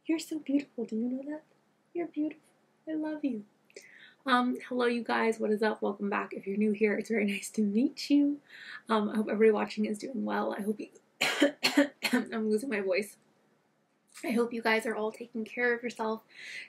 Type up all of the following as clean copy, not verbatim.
You're so beautiful. Do you know that? You're beautiful. I love you. Hello you guys, what is up? Welcome back. If you're new here, it's very nice to meet you. I hope everybody watching is doing well. I hope you I'm losing my voice. I hope you guys are all taking care of yourself.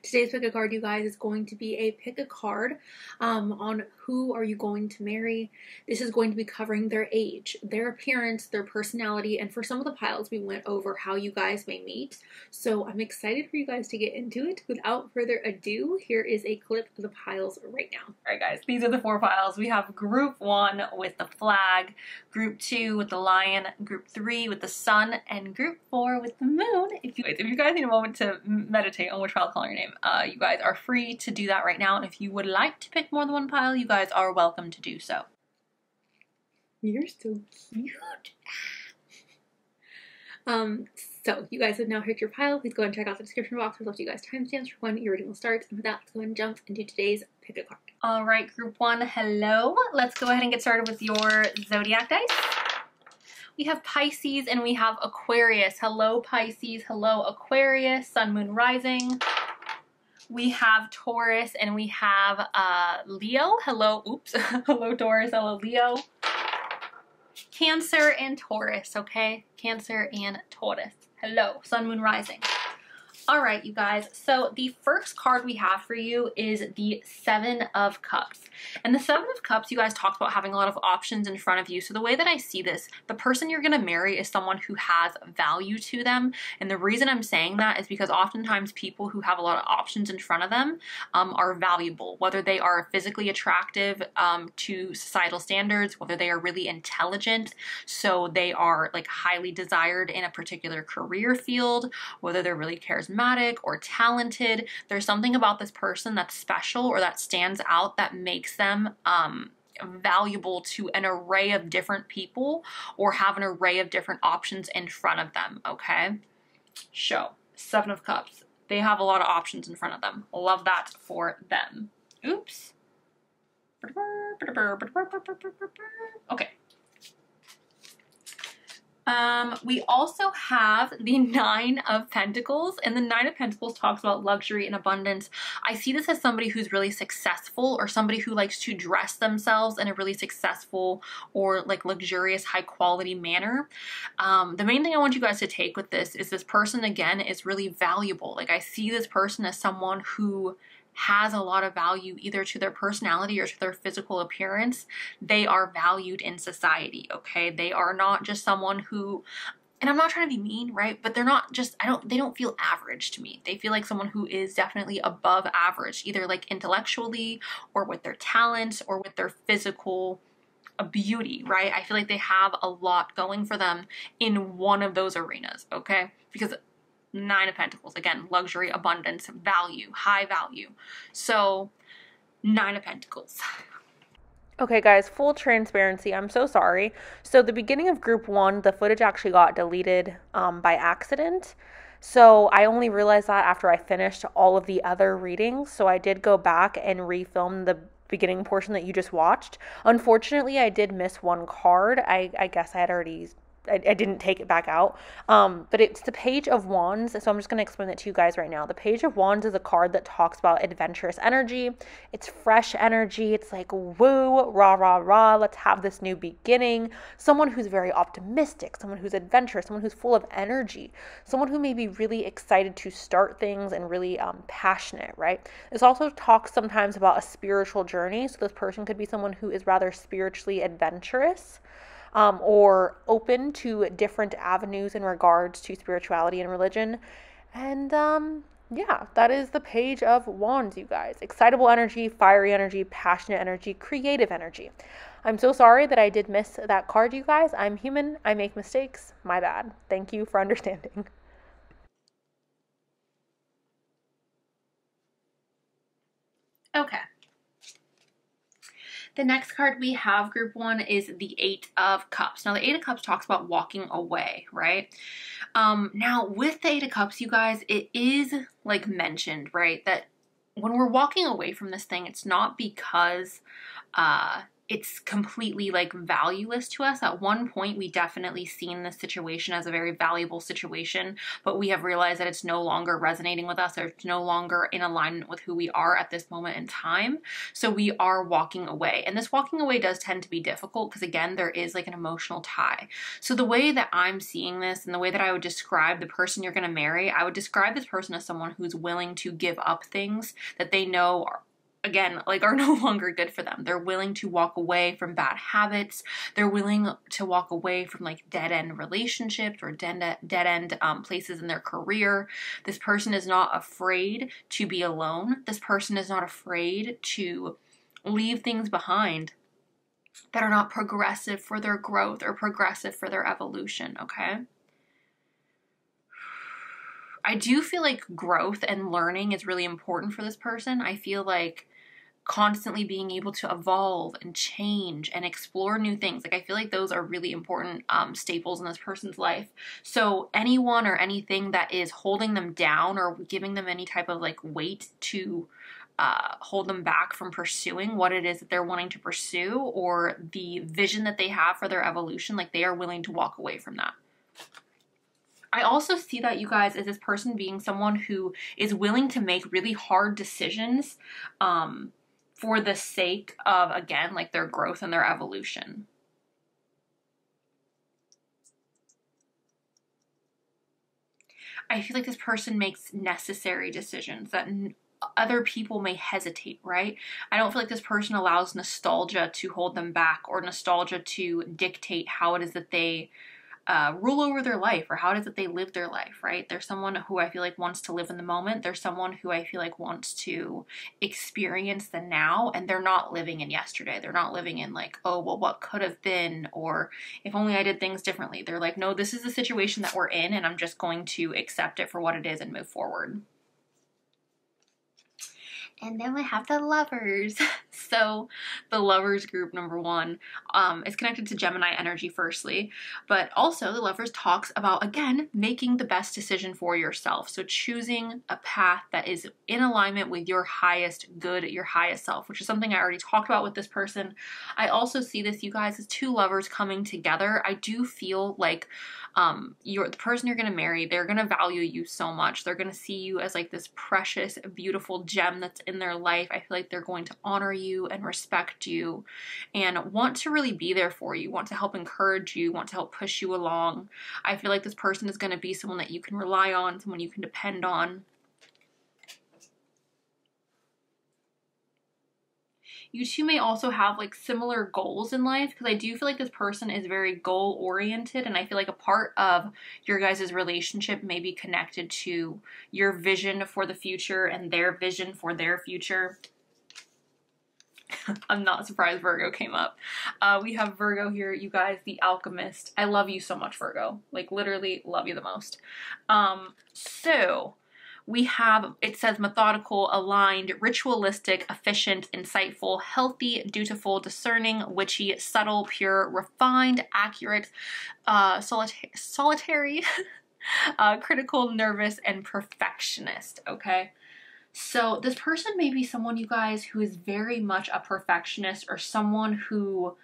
Today's pick a card, you guys, is going to be a pick a card on who are you going to marry. This is going to be covering their age, their appearance, their personality, and for some of the piles we went over how you guys may meet. So I'm excited for you guys to get into it. Without further ado, here is a clip of the piles right now. Alright guys, these are the 4 piles. We have group 1 with the flag, group 2 with the lion, group 3 with the sun, and group 4 with the moon. If you guys need a moment to meditate on which pile to call your name, you guys are free to do that right now. And if you would like to pick more than one pile, you guys are welcome to do so. You're so cute. So you guys have now picked your pile. Please go ahead and check out the description box. I've left you guys timestamps for when your reading will start. And with that, let's go ahead and jump into today's pick a card. All right, group 1, hello. Let's go ahead and get started with your zodiac dice. We have Pisces and we have Aquarius. Hello Pisces, hello Aquarius, sun, moon, rising. We have Taurus and we have Leo. Hello, oops. Hello Taurus, hello Leo. Cancer and Taurus, okay? Cancer and Taurus. Hello, sun, moon, rising. All right, you guys, so the first card we have for you is the 7 of Cups. And the 7 of Cups, you guys talked about having a lot of options in front of you. So the way that I see this, the person you're going to marry is someone who has value to them. And the reason I'm saying that is because oftentimes people who have a lot of options in front of them are valuable, whether they are physically attractive to societal standards, whether they are really intelligent, so they are like highly desired in a particular career field, whether they're really charismatic or talented. There's something about this person that's special or that stands out that makes them valuable to an array of different people or have an array of different options in front of them, okay? So, 7 of Cups. They have a lot of options in front of them. Love that for them. Oops. Okay. We also have the 9 of Pentacles, and the 9 of Pentacles talks about luxury and abundance. I see this as somebody who's really successful or somebody who likes to dress themselves in a really successful or like luxurious, high quality manner. The main thing I want you guys to take with this person again is really valuable. Like I see this person as someone who has a lot of value either to their personality or to their physical appearance. They are valued in society, okay? They are not just someone who, and I'm not trying to be mean, right? But they're not just, they don't feel average to me. They feel like someone who is definitely above average, either like intellectually or with their talents or with their physical beauty, right? I feel like they have a lot going for them in one of those arenas, okay? Because 9 of Pentacles, again, luxury, abundance, value, high value. So 9 of Pentacles. Okay guys, full transparency, I'm so sorry. So the beginning of group 1, the footage actually got deleted by accident. So I only realized that after I finished all of the other readings. So I did go back and refilm the beginning portion that you just watched. Unfortunately, I did miss one card. I guess I didn't take it back out, but it's the Page of Wands, so I'm just going to explain it to you guys right now. The Page of Wands is a card that talks about adventurous energy. It's fresh energy. It's like, woo, rah, rah, rah, let's have this new beginning. Someone who's very optimistic, someone who's adventurous, someone who's full of energy, someone who may be really excited to start things and really passionate, right? This also talks sometimes about a spiritual journey, so this person could be someone who is rather spiritually adventurous, or open to different avenues in regards to spirituality and religion. And yeah, that is the Page of Wands, you guys. Excitable energy, fiery energy, passionate energy, creative energy. I'm so sorry that I did miss that card, you guys. I'm human. I make mistakes. My bad. Thank you for understanding. Okay. The next card we have, group 1, is the 8 of Cups. Now, the 8 of Cups talks about walking away, right? Now, with the 8 of Cups, you guys, it is, like, mentioned, right, that when we're walking away from this thing, it's not because it's completely like valueless to us. At one point, we definitely seen this situation as a very valuable situation, but we have realized that it's no longer resonating with us, or it's no longer in alignment with who we are at this moment in time. So we are walking away. And this walking away does tend to be difficult because, again, there is like an emotional tie. So the way that I'm seeing this, and the way that I would describe the person you're going to marry, I would describe this person as someone who's willing to give up things that they know are, again, like, are no longer good for them. They're willing to walk away from bad habits. They're willing to walk away from like dead-end relationships or dead-end places in their career. This person is not afraid to be alone. This person is not afraid to leave things behind that are not progressive for their growth or progressive for their evolution, okay? I do feel like growth and learning is really important for this person. I feel like constantly being able to evolve and change and explore new things. Like, I feel like those are really important staples in this person's life. So anyone or anything that is holding them down or giving them any type of like weight to hold them back from pursuing what it is that they're wanting to pursue, or the vision that they have for their evolution, like, they are willing to walk away from that. I also see that, you guys, as this person being someone who is willing to make really hard decisions for the sake of, again, like, their growth and their evolution. I feel like this person makes necessary decisions that other people may hesitate, right? I don't feel like this person allows nostalgia to hold them back, or nostalgia to dictate how it is that they rule over their life, or how it is that they live their life, right? There's someone who I feel like wants to live in the moment. There's someone who I feel like wants to experience the now, and they're not living in yesterday. They're not living in like, oh, well, what could have been, or if only I did things differently. They're like, no, this is the situation that we're in, and I'm just going to accept it for what it is and move forward. And then we have the lovers. So the lovers group, number one, is connected to Gemini energy firstly, but also the lovers talks about, again, making the best decision for yourself. So choosing a path that is in alignment with your highest good, your highest self, which is something I already talked about with this person. I also see this, you guys, as two lovers coming together. I do feel like the person you're going to marry, they're going to value you so much. They're going to see you as like this precious, beautiful gem that's in their life. I feel like they're going to honor you and respect you and want to really be there for you, want to help encourage you, want to help push you along. I feel like this person is going to be someone that you can rely on, someone you can depend on. You two may also have like similar goals in life, because I do feel like this person is very goal oriented, and I feel like a part of your guys' relationship may be connected to your vision for the future and their vision for their future. I'm not surprised Virgo came up. We have Virgo here, you guys, the alchemist. I love you so much, Virgo. Like, literally love you the most. So we have, it says methodical, aligned, ritualistic, efficient, insightful, healthy, dutiful, discerning, witchy, subtle, pure, refined, accurate, solitary, critical, nervous, and perfectionist, okay? So this person may be someone, you guys, who is very much a perfectionist, or someone who,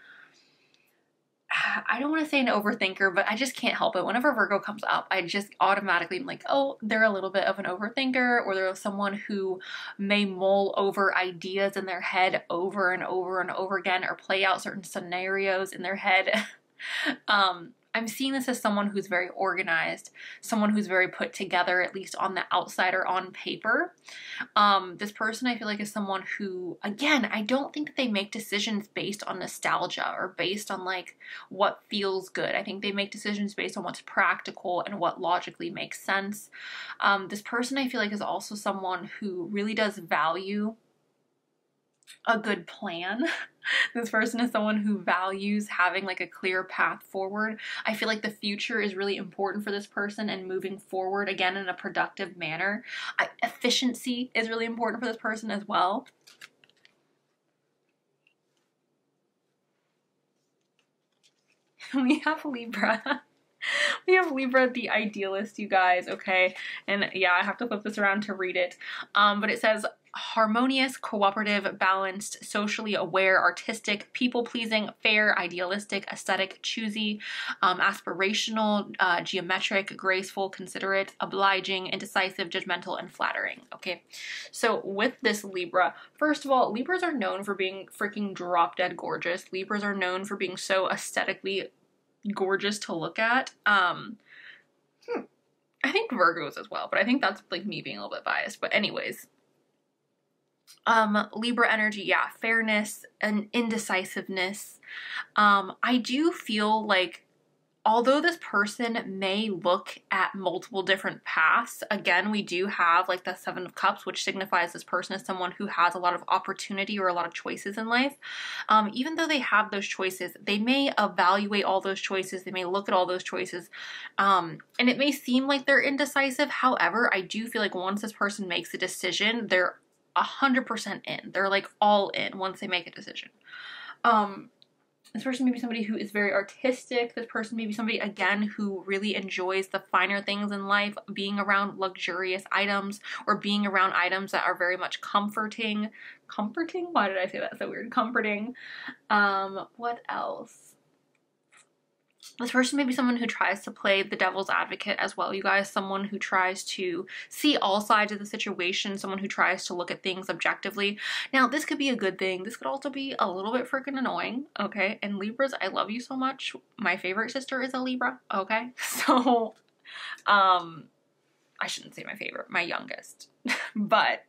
I don't want to say an overthinker, but I just can't help it. Whenever Virgo comes up, I just automatically am like, oh, they're a little bit of an overthinker, or they're someone who may mull over ideas in their head over and over and over again, or play out certain scenarios in their head. I'm seeing this as someone who's very organized, someone who's very put together, at least on the outside or on paper. This person, I feel like, is someone who, again, I don't think that they make decisions based on nostalgia or based on like what feels good. I think they make decisions based on what's practical and what logically makes sense. This person, I feel like, is also someone who really does value a good plan. This person is someone who values having like a clear path forward. I feel like the future is really important for this person, and moving forward, again, in a productive manner. Efficiency is really important for this person as well. We have Libra. We have Libra, the idealist, you guys, okay? And yeah, I have to flip this around to read it. But it says, harmonious, cooperative, balanced, socially aware, artistic, people-pleasing, fair, idealistic, aesthetic, choosy, aspirational, geometric, graceful, considerate, obliging, indecisive, judgmental, and flattering. Okay, so with this Libra, first of all, Libras are known for being freaking drop-dead gorgeous. Libras are known for being so aesthetically gorgeous to look at. I think Virgos as well, but I think that's like me being a little bit biased. But anyways, Libra energy, yeah, fairness and indecisiveness. I do feel like although this person may look at multiple different paths, again, we do have like the Seven of Cups, which signifies this person is someone who has a lot of opportunity or a lot of choices in life. Even though they have those choices, they may evaluate all those choices. They may look at all those choices. And it may seem like they're indecisive. However, I do feel like once this person makes a decision, they're 100% in. They're like all in once they make a decision. This person may be somebody who is very artistic. This person may be somebody, again, who really enjoys the finer things in life, being around luxurious items or being around items that are very much comforting. Comforting? Why did I say that so weird? Comforting. What else? This person may be someone who tries to play the devil's advocate as well, you guys. Someone who tries to see all sides of the situation. Someone who tries to look at things objectively. Now, this could be a good thing. This could also be a little bit freaking annoying, okay? And Libras, I love you so much. My favorite sister is a Libra, okay? So, I shouldn't say my favorite, my youngest. But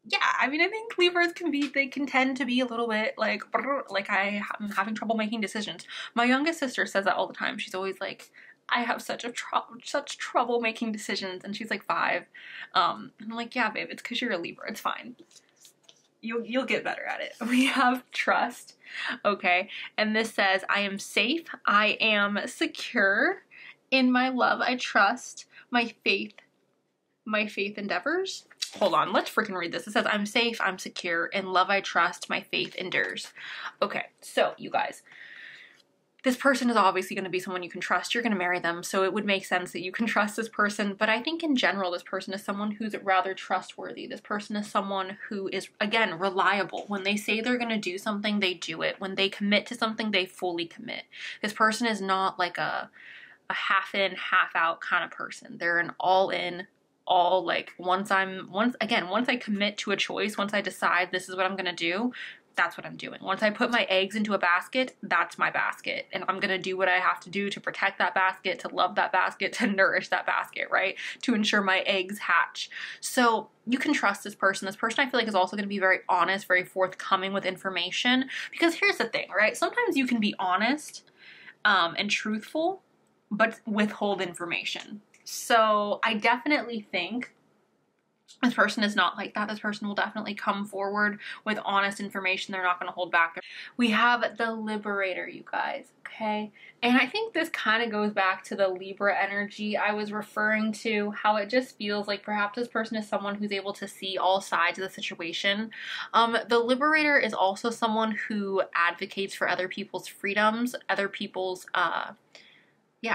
yeah, I mean, I think Libras they can tend to be a little bit like I'm having trouble making decisions. My youngest sister says that all the time. She's always like, I have such trouble making decisions, and she's like 5. And I'm like, yeah, babe, it's because you're a Libra. It's fine. You'll get better at it. We have trust, okay, and this says, I am safe. I am secure in my love. I trust my faith endeavors. Hold on, let's freaking read this. It says, I'm safe, I'm secure, in love I trust, my faith endures. Okay, so you guys, this person is obviously going to be someone you can trust. You're going to marry them, so it would make sense that you can trust this person. But I think in general, this person is someone who's rather trustworthy. This person is someone who is, again, reliable. When they say they're going to do something, they do it. When they commit to something, they fully commit. This person is not like a half in, half out kind of person. They're an all in, all like once I commit to a choice, once I decide this is what I'm gonna do, that's what I'm doing. Once I put my eggs into a basket, that's my basket, and I'm gonna do what I have to do to protect that basket, to love that basket, to nourish that basket, right, to ensure my eggs hatch. So you can trust this person. This person I feel like is also going to be very honest, very forthcoming with information, because here's the thing, right, sometimes you can be honest and truthful but withhold information. So I definitely think this person is not like that. This person will definitely come forward with honest information. They're not going to hold back. We have the Liberator, you guys, okay? And I think this kind of goes back to the Libra energy I was referring to, how it just feels like perhaps this person is someone who's able to see all sides of the situation. The Liberator is also someone who advocates for other people's freedoms, other people's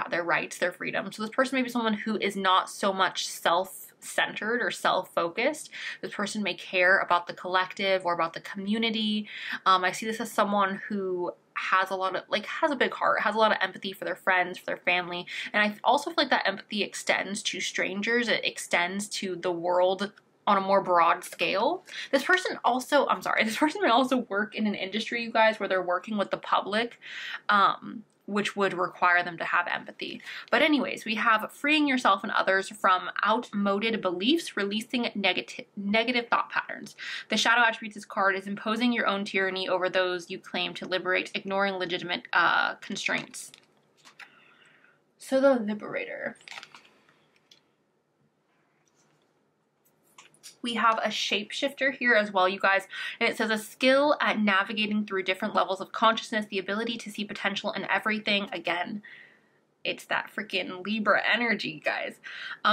their rights, their freedom. So this person may be someone who is not so much self-centered or self-focused. This person may care about the collective or about the community. I see this as someone who has a big heart, has a lot of empathy for their friends, for their family. And I also feel like that empathy extends to strangers. It extends to the world on a more broad scale. This person may also work in an industry, you guys, where they're working with the public, which would require them to have empathy. But anyways, we have freeing yourself and others from outmoded beliefs, releasing negative thought patterns. The Shadow Attributes card is imposing your own tyranny over those you claim to liberate, ignoring legitimate constraints. So the Liberator. We have a shapeshifter here as well, you guys, and it says a skill at navigating through different levels of consciousness, the ability to see potential in everything. Again, it's that freaking Libra energy, guys.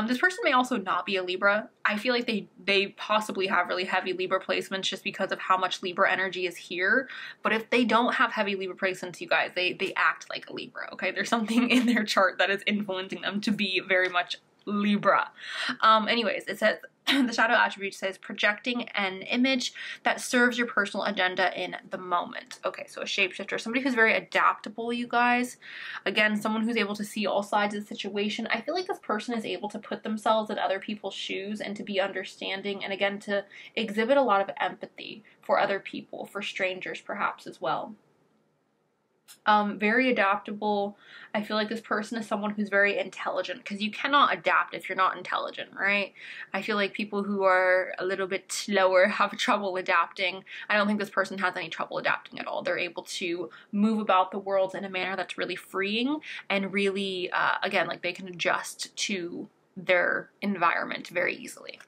This person may also not be a Libra. I feel like they possibly have really heavy Libra placements just because of how much Libra energy is here. But if they don't have heavy Libra placements, you guys, they act like a Libra, okay? There's something in their chart that is influencing them to be very much Libra. Anyways, it says the shadow attribute says projecting an image that serves your personal agenda in the moment. Okay, so a shapeshifter, somebody who's very adaptable, you guys. Again, someone who's able to see all sides of the situation. I feel like this person is able to put themselves in other people's shoes and to be understanding, and again, to exhibit a lot of empathy for other people, for strangers perhaps as well. Very adaptable. I feel like this person is someone who's very intelligent, because you cannot adapt if you're not intelligent, right? I feel like people who are a little bit slower have trouble adapting. I don't think this person has any trouble adapting at all. They're able to move about the world in a manner that's really freeing and really, again, like they can adjust to their environment very easily.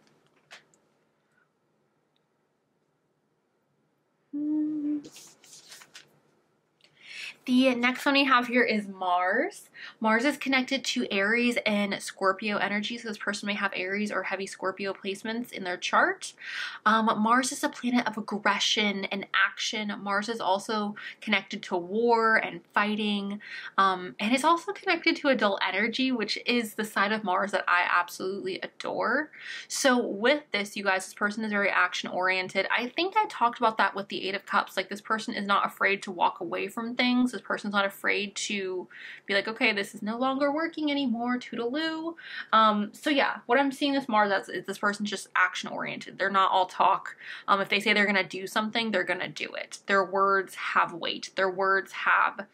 The next one we have here is Mars. Mars is connected to Aries and Scorpio energy, so this person may have Aries or heavy Scorpio placements in their chart. Mars is a planet of aggression and action. Mars is also connected to war and fighting, and it's also connected to adult energy, which is the side of Mars that I absolutely adore. So with this, you guys, this person is very action-oriented. I think I talked about that with the Eight of Cups. Like, this person is not afraid to walk away from things. This person's not afraid to be like, okay, this is no longer working anymore, toodaloo. So yeah, what I'm seeing this Mars as is this person's just action oriented. They're not all talk. If they say they're gonna do something, they're gonna do it. Their words have weight. Their words have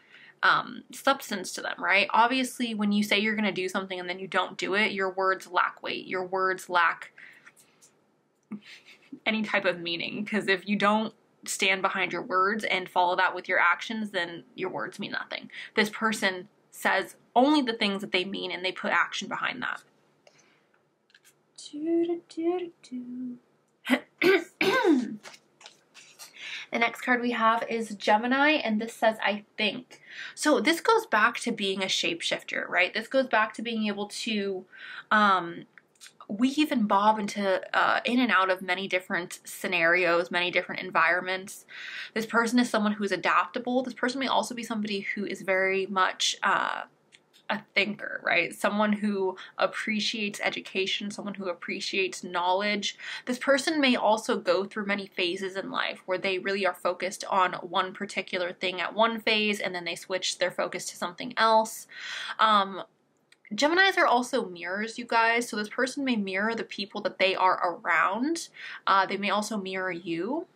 substance to them, right? Obviously, when you say you're gonna do something and then you don't do it, your words lack weight. Your words lack any type of meaning, because if you don't stand behind your words and follow that with your actions, then your words mean nothing. This person says only the things that they mean, and they put action behind that. The next card we have is Gemini, and this says, I think. So this goes back to being a shapeshifter, right? This goes back to being able to weave and bob into in and out of many different scenarios, many different environments. This person is someone who is adaptable. This person may also be somebody who is very much a thinker, right? Someone who appreciates education, someone who appreciates knowledge. This person may also go through many phases in life where they really are focused on one particular thing at one phase, and then they switch their focus to something else. Geminis are also mirrors, you guys, so this person may mirror the people that they are around. They may also mirror you.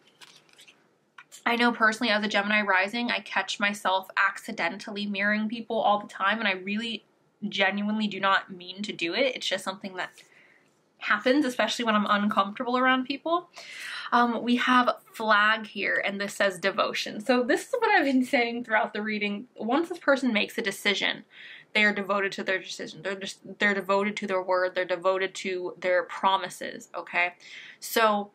I know personally, as a Gemini rising, I catch myself accidentally mirroring people all the time, and I really genuinely do not mean to do it. It's just something that happens, especially when I'm uncomfortable around people. We have flag here, and this says devotion. So this is what I've been saying throughout the reading. Once this person makes a decision, they are devoted to their decision. They're devoted to their word. They're devoted to their promises, okay? So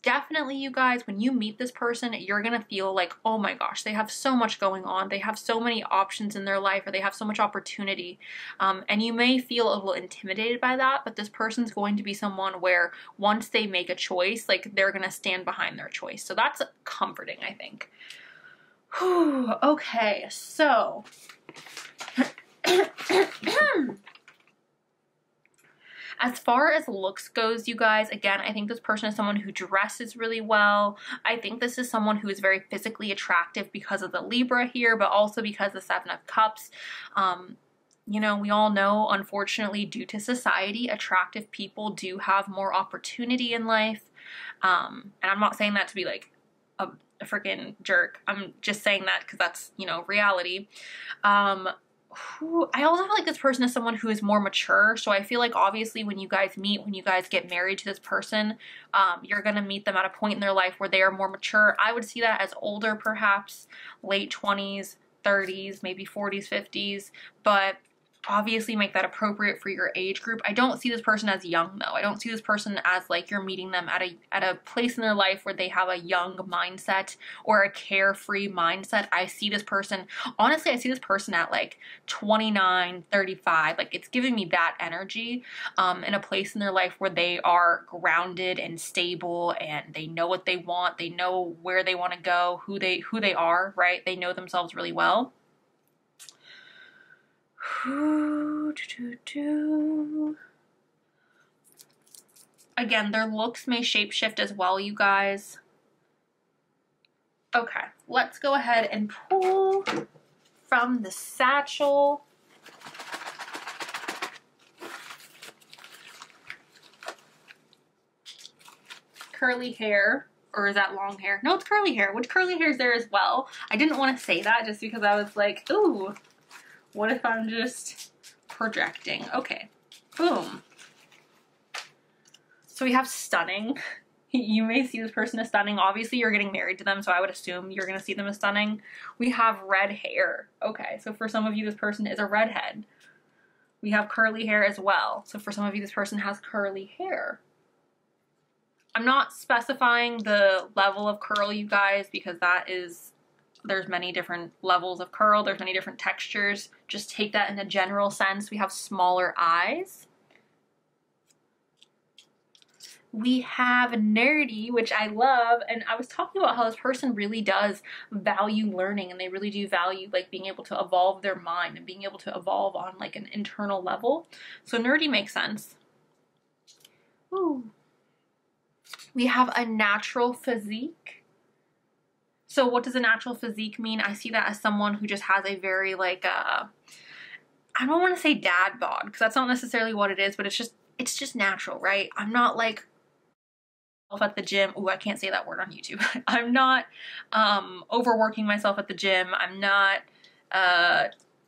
definitely, you guys, when you meet this person, you're going to feel like, oh my gosh, they have so much going on. They have so many options in their life, or they have so much opportunity. And you may feel a little intimidated by that, but this person's going to be someone where once they make a choice, like, they're going to stand behind their choice. So that's comforting, I think. Whew, okay, so as far as looks goes, you guys, again, I think this person is someone who dresses really well. I think this is someone who is very physically attractive because of the Libra here, but also because the Seven of Cups. You know, we all know, unfortunately, due to society, attractive people do have more opportunity in life. And I'm not saying that to be like a freaking jerk. I'm just saying that because that's, you know, reality. I also feel like this person is someone who is more mature. So I feel like obviously when you guys meet, when you guys get married to this person, you're going to meet them at a point in their life where they are more mature. I would see that as older, perhaps late 20s, 30s, maybe 40s, 50s, but obviously make that appropriate for your age group. I don't see this person as young, though. I don't see this person as like you're meeting them at a place in their life where they have a young mindset or a carefree mindset. I see this person, honestly, I see this person at like 29, 35. Like, it's giving me that energy in a place in their life where they are grounded and stable, and they know what they want. They know where they want to go, who they are, right? They know themselves really well. I Again, their looks may shapeshift as well, you guys. Okay, let's go ahead and pull from the satchel. Curly hair, or is that long hair? No, it's curly hair, which curly hair is there as well. I didn't want to say that just because I was like, ooh, what if I'm just projecting? Okay, boom. So we have stunning. You may see this person as stunning. Obviously, you're getting married to them, so I would assume you're going to see them as stunning. We have red hair. Okay, so for some of you, this person is a redhead. We have curly hair as well. So for some of you, this person has curly hair. I'm not specifying the level of curl, you guys, because there's many different levels of curl. There's many different textures. Just take that in a general sense. We have smaller eyes. We have nerdy, which I love, and I was talking about how this person really does value learning, and they really do value like being able to evolve their mind and being able to evolve on like an internal level. So nerdy makes sense. Ooh. We have a natural physique. So what does a natural physique mean? I see that as someone who just has a very like I don't want to say dad bod, because that's not necessarily what it is, but it's just natural, right? I'm not like at the gym. Oh, I can't say that word on YouTube. I'm not overworking myself at the gym. I'm not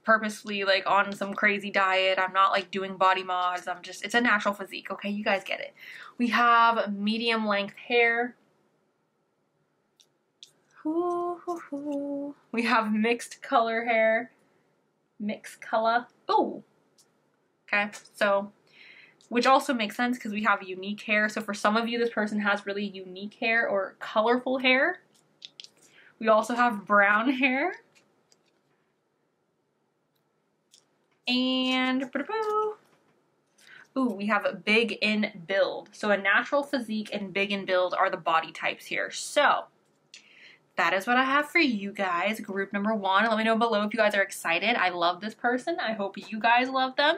purposely like on some crazy diet. I'm not like doing body mods. It's a natural physique. Okay, you guys get it. We have medium length hair. We have mixed color hair. Mixed color. Oh, okay. So which also makes sense because we have unique hair. So for some of you, this person has really unique hair or colorful hair. We also have brown hair. And ooh, we have big in build. So a natural physique and big in build are the body types here. So that is what I have for you guys. Group number 1. Let me know below if you guys are excited. I love this person. I hope you guys love them.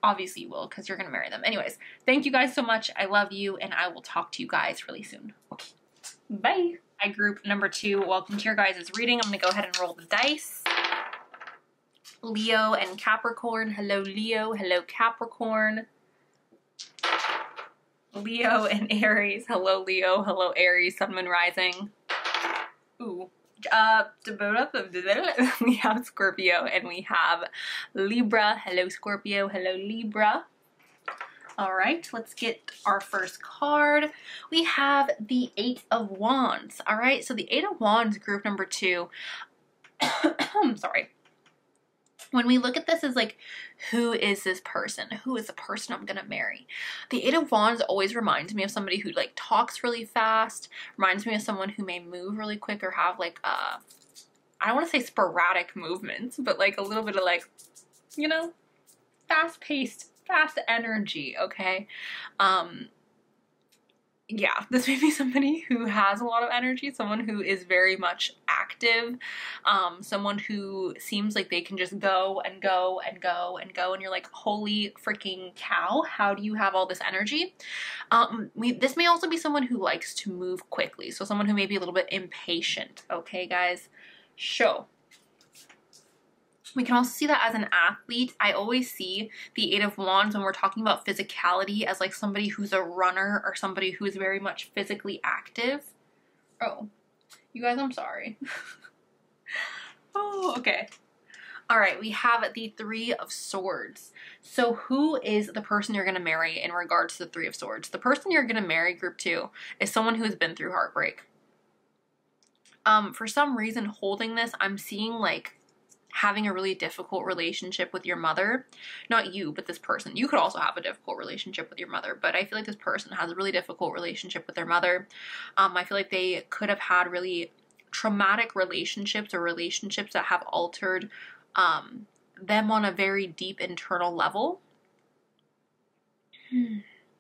Obviously you will, because you're going to marry them. Anyways, thank you guys so much. I love you, and I will talk to you guys really soon. Okay, bye. Hi, group number 2. Welcome to your guys' reading. I'm going to go ahead and roll the dice. Leo and Capricorn. Hello, Leo. Hello, Capricorn. Leo and Aries. Hello, Leo. Hello, Aries. Sun, Moon, Rising. Ooh. We have Scorpio and we have Libra. Hello, Scorpio. Hello, Libra. All right, let's get our first card. We have the 8 of Wands. All right, so the 8 of Wands, group number 2. Sorry. When we look at this as like, who is this person? Who is the person I'm gonna marry? The 8 of Wands always reminds me of somebody who like talks really fast, reminds me of someone who may move really quick or have like, I don't wanna say sporadic movements, but like a little bit of like, you know, fast-paced, fast energy, okay? Yeah, this may be somebody who has a lot of energy, someone who is very much active, someone who seems like they can just go and go and go and go, and you're like, holy freaking cow, how do you have all this energy? This may also be someone who likes to move quickly, so someone who may be a little bit impatient, okay, guys? So we can also see that as an athlete. I always see the 8 of Wands when we're talking about physicality as like somebody who's a runner or somebody who is very much physically active. Oh, you guys, I'm sorry. Oh, okay. All right, we have the 3 of Swords. So who is the person you're going to marry in regards to the 3 of Swords? The person you're going to marry, group 2, is someone who has been through heartbreak. For some reason, holding this, I'm seeing like having a really difficult relationship with your mother. Not you, but this person. You could also have a difficult relationship with your mother, but I feel like this person has a really difficult relationship with their mother. I feel like they could have had really traumatic relationships or relationships that have altered them on a very deep internal level.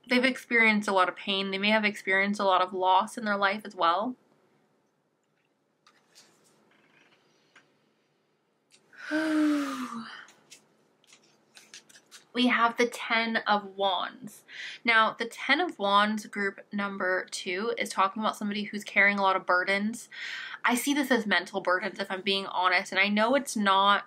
They've experienced a lot of pain. They may have experienced a lot of loss in their life as well. we have the 10 of Wands. Now, the 10 of Wands, group number 2, is talking about somebody who's carrying a lot of burdens. I see this as mental burdens, if I'm being honest, and I know it's not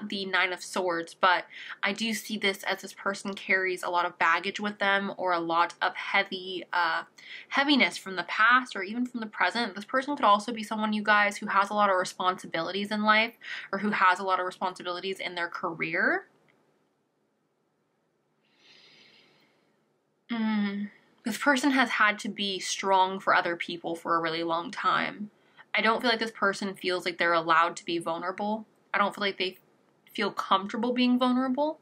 the 9 of Swords, but I do see this as this person carries a lot of baggage with them, or a lot of heaviness from the past or even from the present. This person could also be someone, you guys, who has a lot of responsibilities in life, or who has a lot of responsibilities in their career. This person has had to be strong for other people for a really long time. I don't feel like this person feels like they're allowed to be vulnerable. I don't feel like they feel comfortable being vulnerable.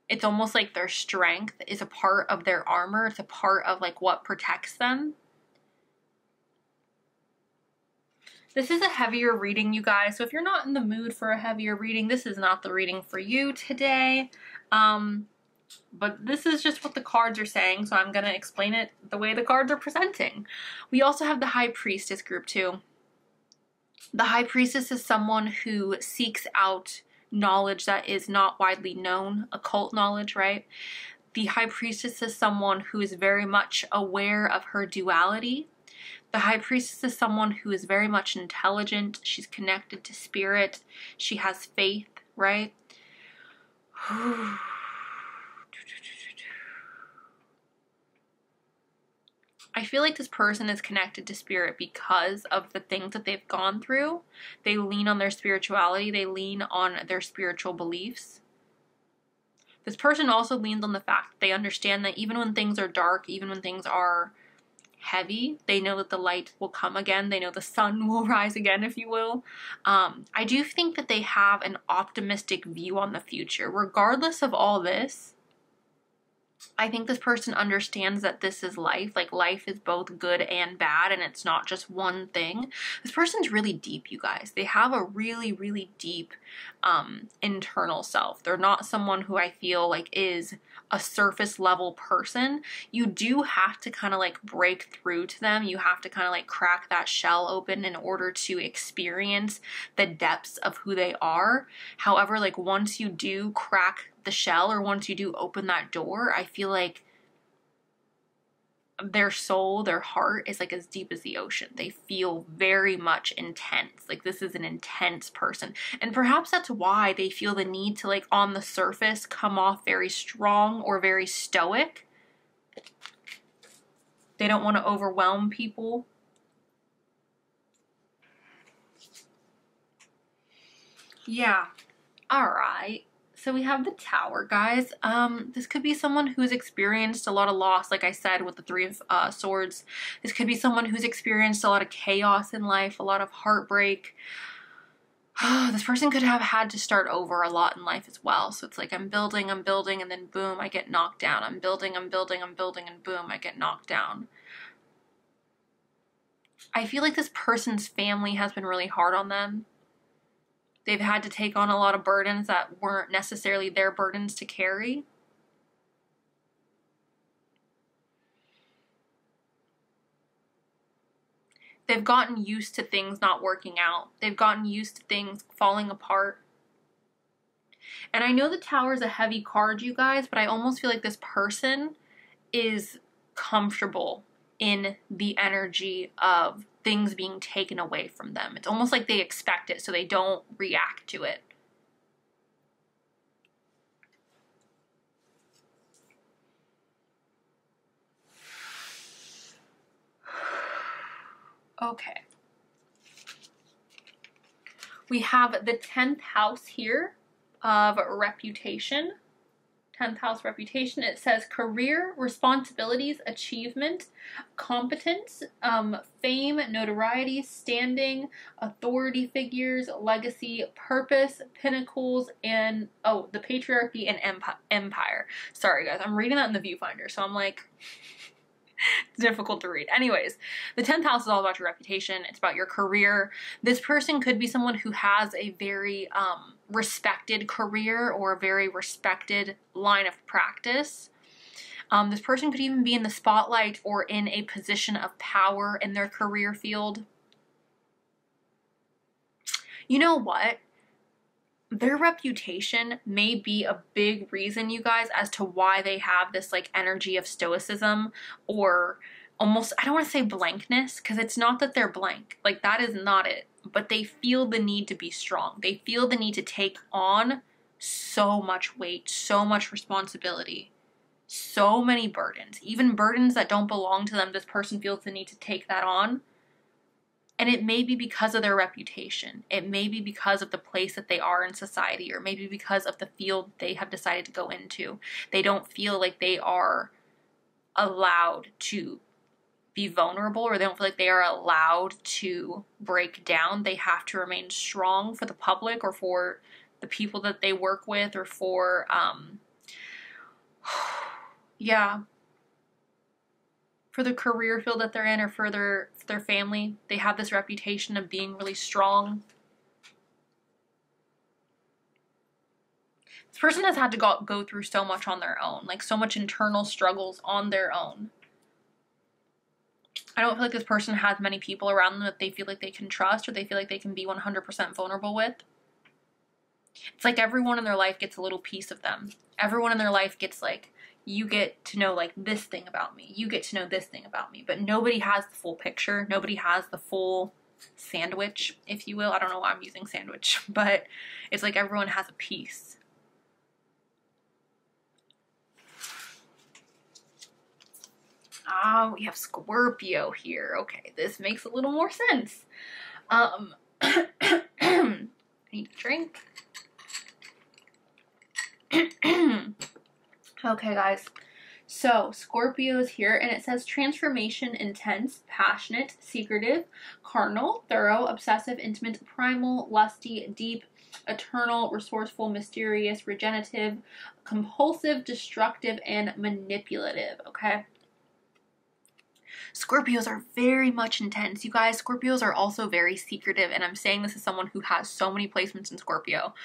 It's almost like their strength is a part of their armor. It's a part of like what protects them. This is a heavier reading, you guys. So if you're not in the mood for a heavier reading, this is not the reading for you today. But this is just what the cards are saying, so I'm going to explain it the way the cards are presenting. We also have the High Priestess group too. The High Priestess is someone who seeks out knowledge that is not widely known, occult knowledge, right? The High Priestess is someone who is very much aware of her duality. The High Priestess is someone who is very much intelligent. She's connected to spirit. She has faith, right? I feel like this person is connected to spirit because of the things that they've gone through. They lean on their spirituality. They lean on their spiritual beliefs. This person also leans on the fact that they understand that even when things are dark, even when things are heavy, they know that the light will come again. They know the sun will rise again, if you will. I do think that they have an optimistic view on the future. Regardless of all this, I think this person understands that this is life. Like, life is both good and bad, and it's not just one thing. This person's really deep, you guys. They have a really, really deep internal self. They're not someone who I feel like is a surface level person. You do have to kind of like break through to them. You have to kind of like crack that shell open in order to experience the depths of who they are. However, like, once you do crack the shell, or once you do open that door, I feel like their soul, their heart is like as deep as the ocean. They feel very much intense. Like, this is an intense person. And perhaps that's why they feel the need to, like, on the surface, come off very strong or very stoic. They don't want to overwhelm people. Yeah. All right. So we have the Tower, guys. This could be someone who's experienced a lot of loss, like I said, with the 3 of Swords. This could be someone who's experienced a lot of chaos in life, a lot of heartbreak. This person could have had to start over a lot in life as well. So it's like, I'm building, and then boom, I get knocked down. I'm building, and boom, I get knocked down. I feel like this person's family has been really hard on them. They've had to take on a lot of burdens that weren't necessarily their burdens to carry. They've gotten used to things not working out. They've gotten used to things falling apart. And I know the Tower is a heavy card, you guys, but I almost feel like this person is comfortable in the energy of things being taken away from them. It's almost like they expect it, so they don't react to it. Okay. We have the 10th house here of reputation. 10th house reputation. It says career, responsibilities, achievement, competence, fame, notoriety, standing, authority figures, legacy, purpose, pinnacles, and the patriarchy and empire. Sorry guys, I'm reading that in the viewfinder, so I'm like, it's difficult to read. Anyways, the 10th house is all about your reputation. It's about your career. This person could be someone who has a very respected career or a very respected line of practice. This person could even be in the spotlight or in a position of power in their career field. You know what? their reputation may be a big reason, you guys, as to why they have this like energy of stoicism, or almost, I don't want to say blankness, because it's not that they're blank. Like, that is not it. But they feel the need to be strong. They feel the need to take on so much weight, so much responsibility, so many burdens, even burdens that don't belong to them. This person feels the need to take that on. And it may be because of their reputation. It may be because of the place that they are in society, or maybe because of the field they have decided to go into. They don't feel like they are allowed to be vulnerable, or they don't feel like they are allowed to break down. They have to remain strong for the public, or for the people that they work with, or for, yeah, for the career field that they're in, or for their family. They have this reputation of being really strong. This person has had to go through so much on their own, like so much internal struggles on their own. I don't feel like this person has many people around them that they feel like they can trust, or they feel like they can be 100% vulnerable with. It's like everyone in their life gets a little piece of them. Everyone in their life gets like, you get to know like this thing about me. You get to know this thing about me. But nobody has the full picture. Nobody has the full sandwich, if you will. I don't know why I'm using sandwich, but it's like everyone has a piece. Ah, we have Scorpio here. Okay, this makes a little more sense. I need a drink. Okay, guys. So, Scorpio is here, and it says transformation, intense, passionate, secretive, carnal, thorough, obsessive, intimate, primal, lusty, deep, eternal, resourceful, mysterious, regenerative, compulsive, destructive, and manipulative, okay? Scorpios are very much intense. You guys, Scorpios are also very secretive, and I'm saying this as someone who has so many placements in Scorpio.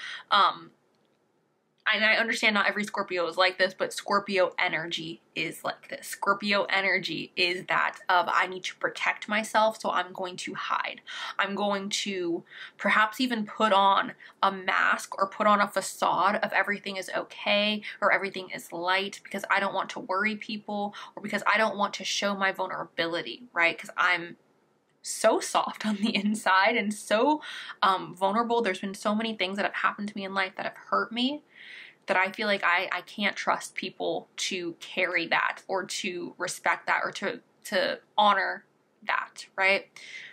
And I understand not every Scorpio is like this, but Scorpio energy is like this. Scorpio energy is that of, I need to protect myself, so I'm going to hide. I'm going to perhaps even put on a mask, or put on a facade of everything is okay, or everything is light, because I don't want to worry people, or because I don't want to show my vulnerability, right? Because I'm so soft on the inside and so vulnerable. There's been so many things that have happened to me in life that have hurt me, that I feel like I can't trust people to carry that, or to respect that, or to honor that, right?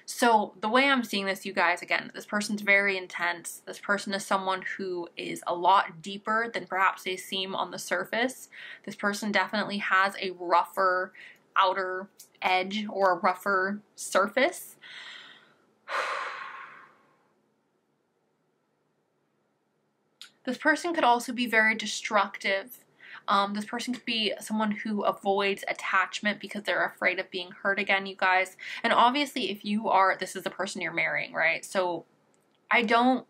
So the way I'm seeing this, you guys, again, this person's very intense. This person is someone who is a lot deeper than perhaps they seem on the surface. This person definitely has a rougher outer edge, or a rougher surface. This person could also be very destructive. This person could be someone who avoids attachment because they're afraid of being hurt again, you guys. And obviously, if you are, this is the person you're marrying, right? So I don't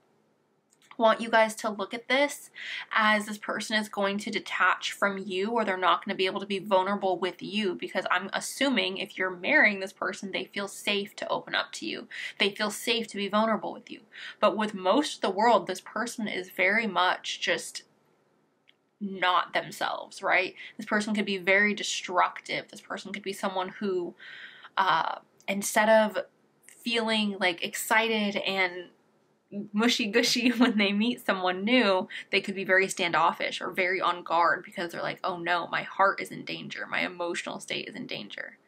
want you guys to look at this as this person is going to detach from you, or they're not going to be able to be vulnerable with you, because I'm assuming if you're marrying this person, they feel safe to open up to you. They feel safe to be vulnerable with you. But with most of the world, this person is very much just not themselves, right? This person could be very destructive. This person could be someone who, instead of feeling like excited and mushy-gushy when they meet someone new, they could be very standoffish or very on guard, because they're like, oh no, my heart is in danger, my emotional state is in danger.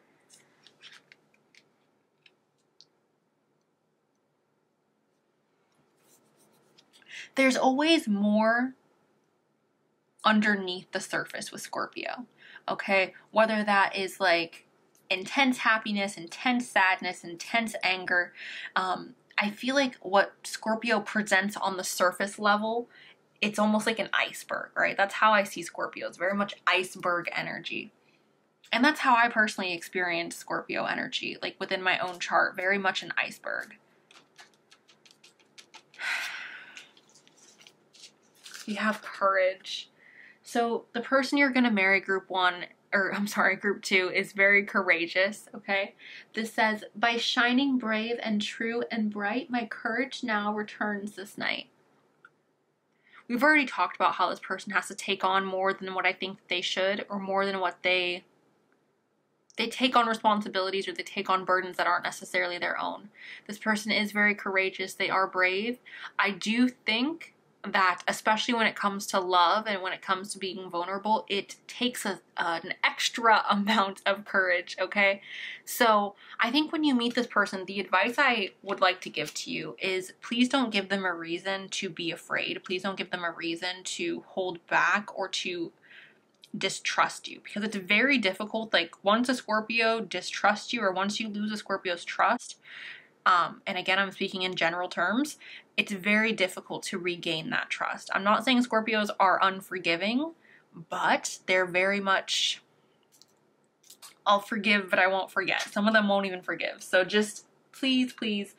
There's always more underneath the surface with Scorpio, okay? Whether that is like intense happiness, intense sadness, intense anger, I feel like what Scorpio presents on the surface level, it's almost like an iceberg, right? That's how I see Scorpio. It's very much iceberg energy. And that's how I personally experience Scorpio energy, like within my own chart, very much an iceberg. You have courage. So the person you're going to marry, group 2, is very courageous, okay? This says, by shining brave and true and bright, my courage now returns this night. we've already talked about how this person has to take on more than what I think they should, or more than what they take on responsibilities, or they take on burdens that aren't necessarily their own. This person is very courageous. They are brave. I do think that, especially when it comes to love and when it comes to being vulnerable, it takes an extra amount of courage, okay? So I think when you meet this person, the advice I would like to give to you is, please don't give them a reason to be afraid. Please don't give them a reason to hold back or to distrust you, because it's very difficult. Like, once a Scorpio distrusts you, or once you lose a Scorpio's trust, and again, I'm speaking in general terms, it's very difficult to regain that trust. I'm not saying Scorpios are unforgiving, but they're very much, I'll forgive, but I won't forget. Some of them won't even forgive. So just please, please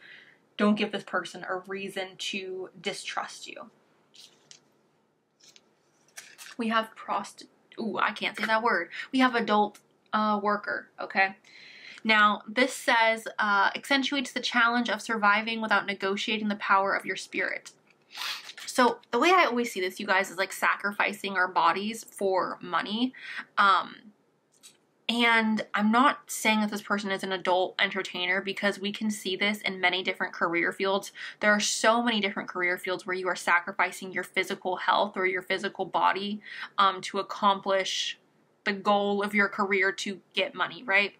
don't give this person a reason to distrust you. We have I can't say that word. We have adult worker, okay? Now, this says, accentuates the challenge of surviving without negotiating the power of your spirit. So the way I always see this, you guys, is like sacrificing our bodies for money. And I'm not saying that this person is an adult entertainer, because we can see this in many different career fields. There are so many different career fields where you are sacrificing your physical health or your physical body to accomplish the goal of your career to get money, right?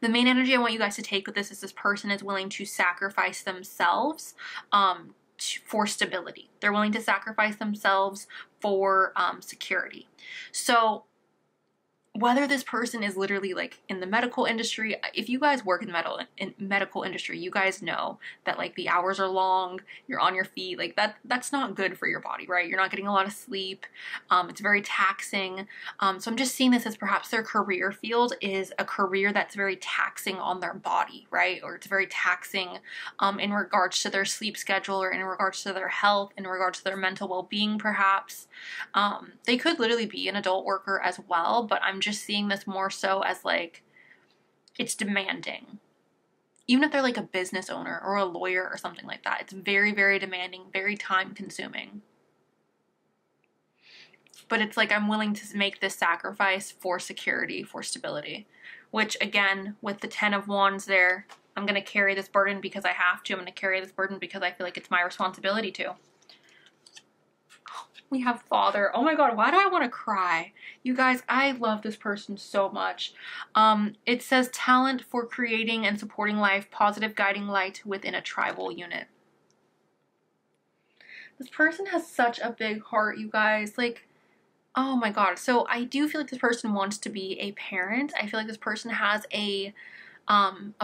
The main energy I want you guys to take with this is, this person is willing to sacrifice themselves for stability. They're willing to sacrifice themselves for security. So whether this person is literally like in the medical industry, if you guys work in the medical industry, you guys know that like the hours are long, you're on your feet, like that's not good for your body, right? You're not getting a lot of sleep. It's very taxing. So I'm just seeing this as perhaps their career field is a career that's very taxing on their body, right? Or it's very taxing in regards to their sleep schedule, or in regards to their health, in regards to their mental well-being, perhaps. They could literally be an adult worker as well, but I'm just seeing this more so as like, it's demanding. Even if they're like a business owner or a lawyer or something like that, it's very, very demanding, very time consuming. But it's like, I'm willing to make this sacrifice for security, for stability, which again, with the 10 of Wands there, I'm going to carry this burden because I have to. I'm going to carry this burden because I feel like it's my responsibility to. We have Father. Oh my God, why do I want to cry? You guys, I love this person so much. It says talent for creating and supporting life, positive guiding light within a tribal unit. This person has such a big heart, you guys. Like, oh my God. So I do feel like this person wants to be a parent. I feel like this person has a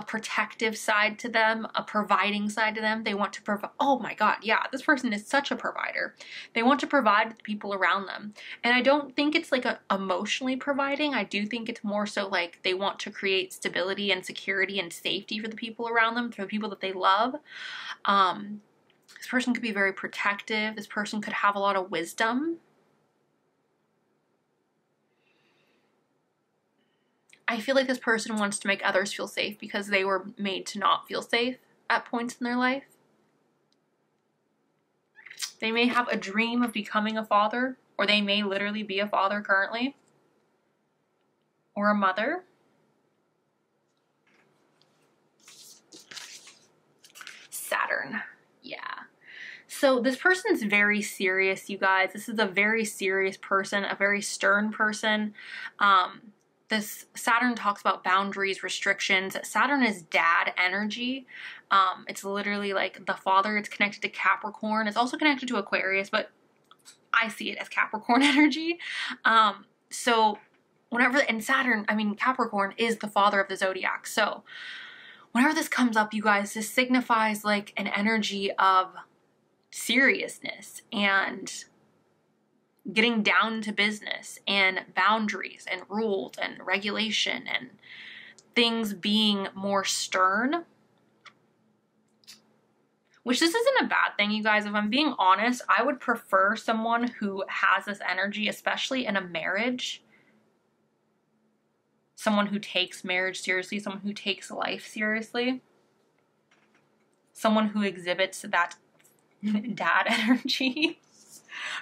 protective side to them, a providing side to them. They want to provide. Oh my God. Yeah. This person is such a provider. They want to provide the people around them. And I don't think it's like emotionally providing. I do think it's more so like they want to create stability and security and safety for the people around them, for the people that they love. This person could be very protective. This person could have a lot of wisdom. I feel like this person wants to make others feel safe because they were made to not feel safe at points in their life. They may have a dream of becoming a father, or they may literally be a father currently, or a mother. Saturn. Yeah. So this person's very serious, you guys. This is a very serious person, a very stern person. This Saturn talks about boundaries, restrictions. Saturn is dad energy. It's literally like the father. It's connected to Capricorn. It's also connected to Aquarius, but I see it as Capricorn energy. So whenever, and Saturn, I mean, Capricorn is the father of the zodiac. So whenever this comes up, you guys, this signifies like an energy of seriousness and getting down to business and boundaries and rules and regulation and things being more stern. Which this isn't a bad thing, you guys. If I'm being honest, I would prefer someone who has this energy, especially in a marriage. Someone who takes marriage seriously, someone who takes life seriously. Someone who exhibits that Dad energy.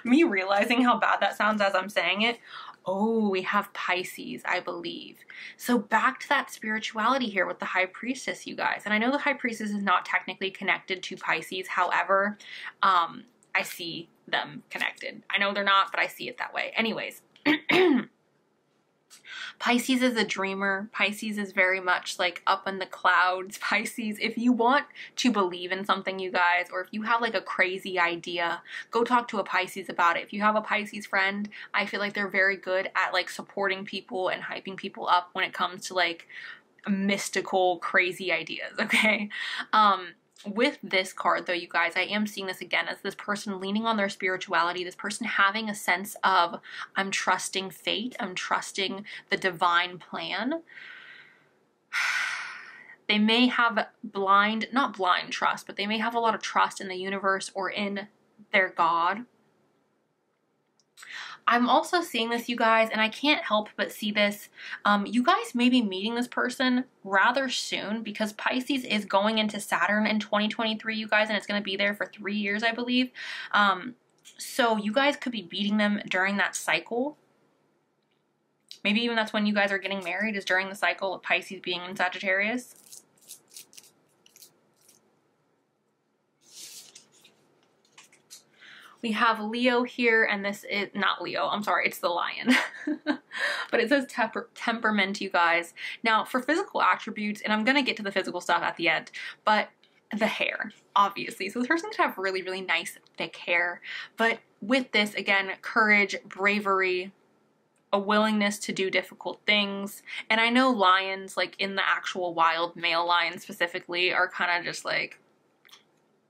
Me realizing how bad that sounds as I'm saying it. Oh, we have Pisces, I believe. So back to that spirituality here with the High Priestess, you guys. And I know the High Priestess is not technically connected to Pisces. However, I see them connected. I know they're not, but I see it that way. Anyways. Pisces is a dreamer. Pisces is very much like up in the clouds. Pisces, if you want to believe in something, you guys, or if you have like a crazy idea, go talk to a Pisces about it. If you have a Pisces friend, I feel like they're very good at like supporting people and hyping people up when it comes to like mystical, crazy ideas, okay? With this card, though, you guys, I am seeing this again as this person leaning on their spirituality, this person having a sense of, I'm trusting fate, I'm trusting the divine plan. They may have not blind trust, but they may have a lot of trust in the universe or in their God. I'm also seeing this, you guys, and I can't help but see this. You guys may be meeting this person rather soon because Pisces is going into Saturn in 2023, you guys, and it's going to be there for 3 years, I believe. So you guys could be meeting them during that cycle. Maybe even that's when you guys are getting married, is during the cycle of Pisces being in Sagittarius. We have Leo here, and this is not Leo. I'm sorry, it's the lion. But it says temperament, you guys. Now, for physical attributes, and I'm going to get to the physical stuff at the end, but the hair, obviously. So this person could have really, really nice, thick hair. But with this, again, courage, bravery, a willingness to do difficult things. And I know lions, like in the actual wild, male lions specifically, are kind of just like,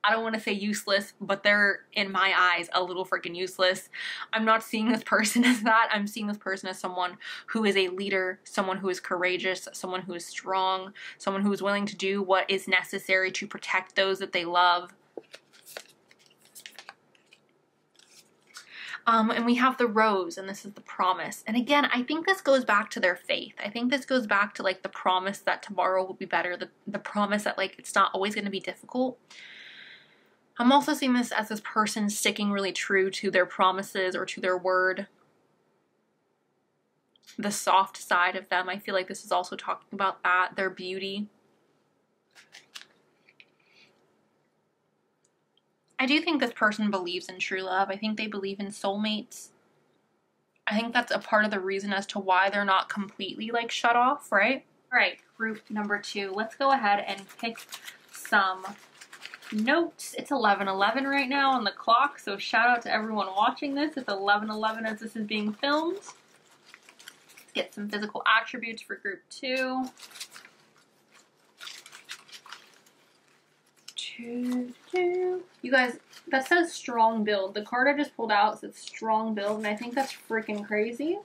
I don't want to say useless, but they're, in my eyes, a little freaking useless. I'm not seeing this person as that. I'm seeing this person as someone who is a leader, someone who is courageous, someone who is strong, someone who is willing to do what is necessary to protect those that they love. And we have the rose, and this is the promise. And again, I think this goes back to their faith. I think this goes back to like the promise that tomorrow will be better, the promise that like it's not always going to be difficult. I'm also seeing this as this person sticking really true to their promises or to their word. The soft side of them, I feel like this is also talking about that, their beauty. I do think this person believes in true love. I think they believe in soulmates. I think that's a part of the reason as to why they're not completely like shut off, right? All right, group number 2. Let's go ahead and pick some notes. It's 11:11 right now on the clock, so shout out to everyone watching this. It's 11:11 as this is being filmed. Let's get some physical attributes for group 2. You guys, that says strong build. The card I just pulled out says strong build, and I think that's freaking crazy.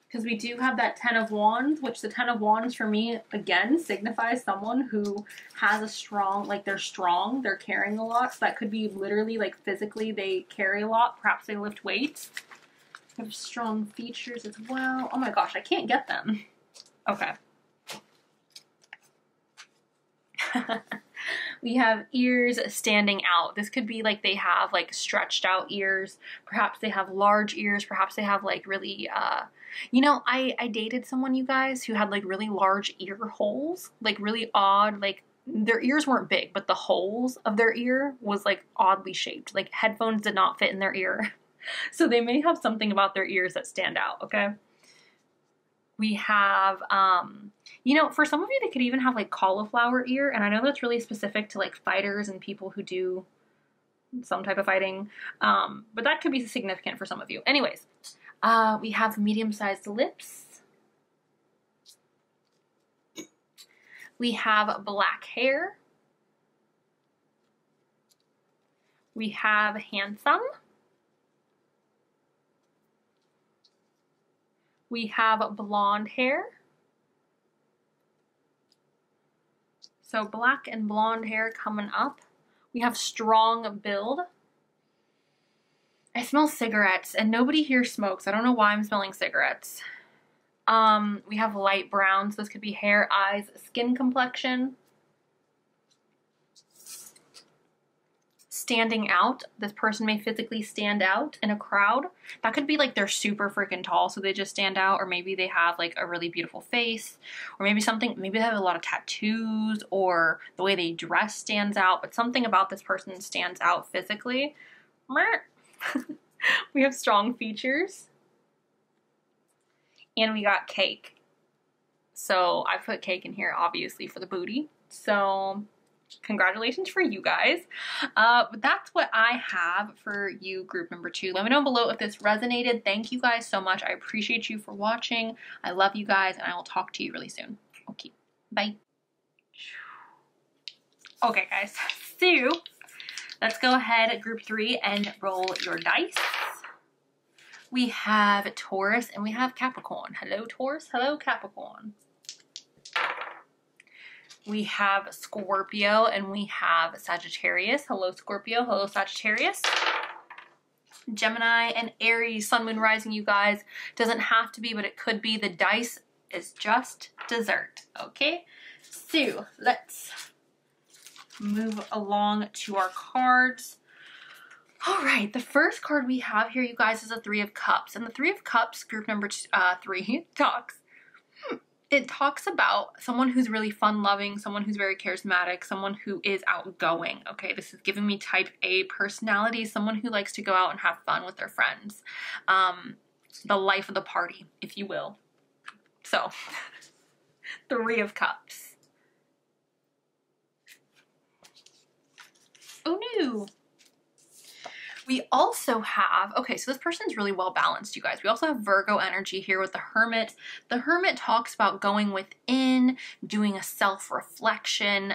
Because we do have that 10 of Wands, which the 10 of Wands for me, again, signifies someone who has a strong, like they're strong, they're carrying a lot. So that could be literally like physically they carry a lot. Perhaps they lift weights. They have strong features as well. Oh my gosh, I can't get them. Okay. We have ears standing out. This could be like they have like stretched out ears. Perhaps they have large ears. Perhaps they have like really, you know, I dated someone, you guys, who had like really large ear holes, like really odd, like their ears weren't big, but the holes of their ear was like oddly shaped. Like headphones did not fit in their ear. So they may have something about their ears that stand out, okay? We have, you know, for some of you, they could even have like cauliflower ear. And I know that's really specific to like fighters and people who do some type of fighting. But that could be significant for some of you. Anyways, we have medium-sized lips. We have black hair. We have handsome. We have blonde hair. So black and blonde hair coming up. We have strong build. I smell cigarettes, and nobody here smokes. I don't know why I'm smelling cigarettes. We have light browns. This could be hair, eyes, skin complexion. standing out. This person may physically stand out in a crowd. That could be like they're super freaking tall, so they just stand out, or maybe they have like a really beautiful face, or maybe they have a lot of tattoos, or the way they dress stands out, but something about this person stands out physically. We have strong features. And we got cake. So I put cake in here, obviously, for the booty. So congratulations for you guys. But that's what I have for you, group number 2. Let me know below if this resonated. Thank you guys so much. I appreciate you for watching. I love you guys, and I will talk to you really soon. Okay, bye. Okay, guys. So let's go ahead, group 3, and roll your dice. We have Taurus and we have Capricorn. Hello, Taurus. Hello, Capricorn. We have Scorpio and we have Sagittarius. Hello, Scorpio. Hello, Sagittarius. Gemini and Aries. Sun, Moon, Rising, you guys. Doesn't have to be, but it could be. The dice is just dessert. Okay? So, let's move along to our cards. All right, the first card we have here, you guys, is a 3 of Cups. And the 3 of Cups, group number 3, talks about someone who's really fun-loving, someone who's very charismatic, someone who is outgoing, okay? This is giving me type A personality, someone who likes to go out and have fun with their friends. The life of the party, if you will. So, 3 of Cups. Oh, no. We also have, okay, so this person's really well balanced, you guys. We also have Virgo energy here with the Hermit. The Hermit talks about going within, doing a self-reflection,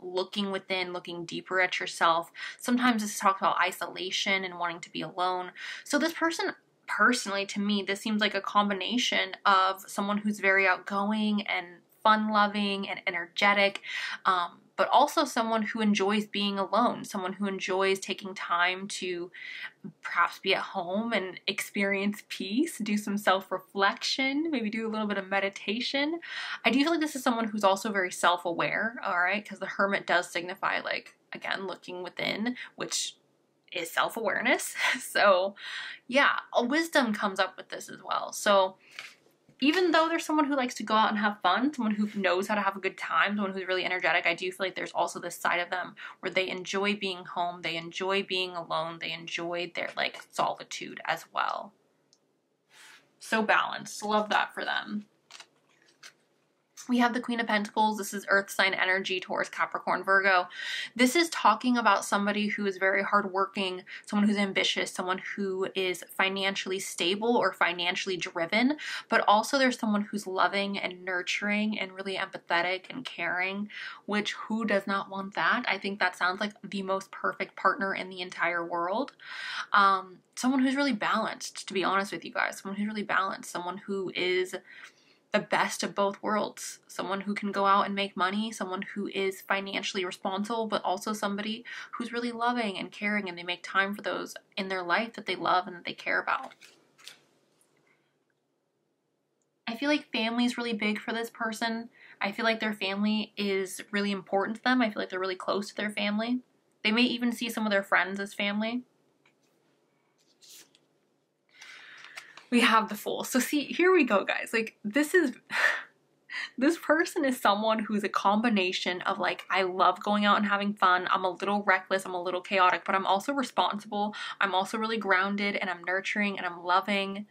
looking within, looking deeper at yourself. Sometimes this talks about isolation and wanting to be alone. So this person, personally, to me, this seems like a combination of someone who's very outgoing and fun-loving and energetic, but also someone who enjoys being alone, someone who enjoys taking time to perhaps be at home and experience peace, do some self-reflection, maybe do a little bit of meditation. I do feel like this is someone who's also very self-aware, all right, because the Hermit does signify, like, again, looking within, which is self-awareness. So yeah, a wisdom comes up with this as well. So even though there's someone who likes to go out and have fun, someone who knows how to have a good time, someone who's really energetic, I do feel like there's also this side of them where they enjoy being home, they enjoy being alone, they enjoy their, like, solitude as well. So balanced. Love that for them. We have the Queen of Pentacles. This is Earth sign energy, Taurus, Capricorn, Virgo. This is talking about somebody who is very hardworking, someone who's ambitious, someone who is financially stable or financially driven, but also there's someone who's loving and nurturing and really empathetic and caring, which who does not want that? I think that sounds like the most perfect partner in the entire world. Someone who's really balanced, to be honest with you guys, someone who's really balanced, someone who is the best of both worlds, someone who can go out and make money, someone who is financially responsible, but also somebody who's really loving and caring, and they make time for those in their life that they love and that they care about. I feel like family is really big for this person. I feel like their family is really important to them. I feel like they're really close to their family. They may even see some of their friends as family. We have the Fool. So see, here we go, guys. Like, this person is someone who's a combination of, like, I love going out and having fun. I'm a little reckless. I'm a little chaotic, but I'm also responsible. I'm also really grounded, and I'm nurturing, and I'm loving.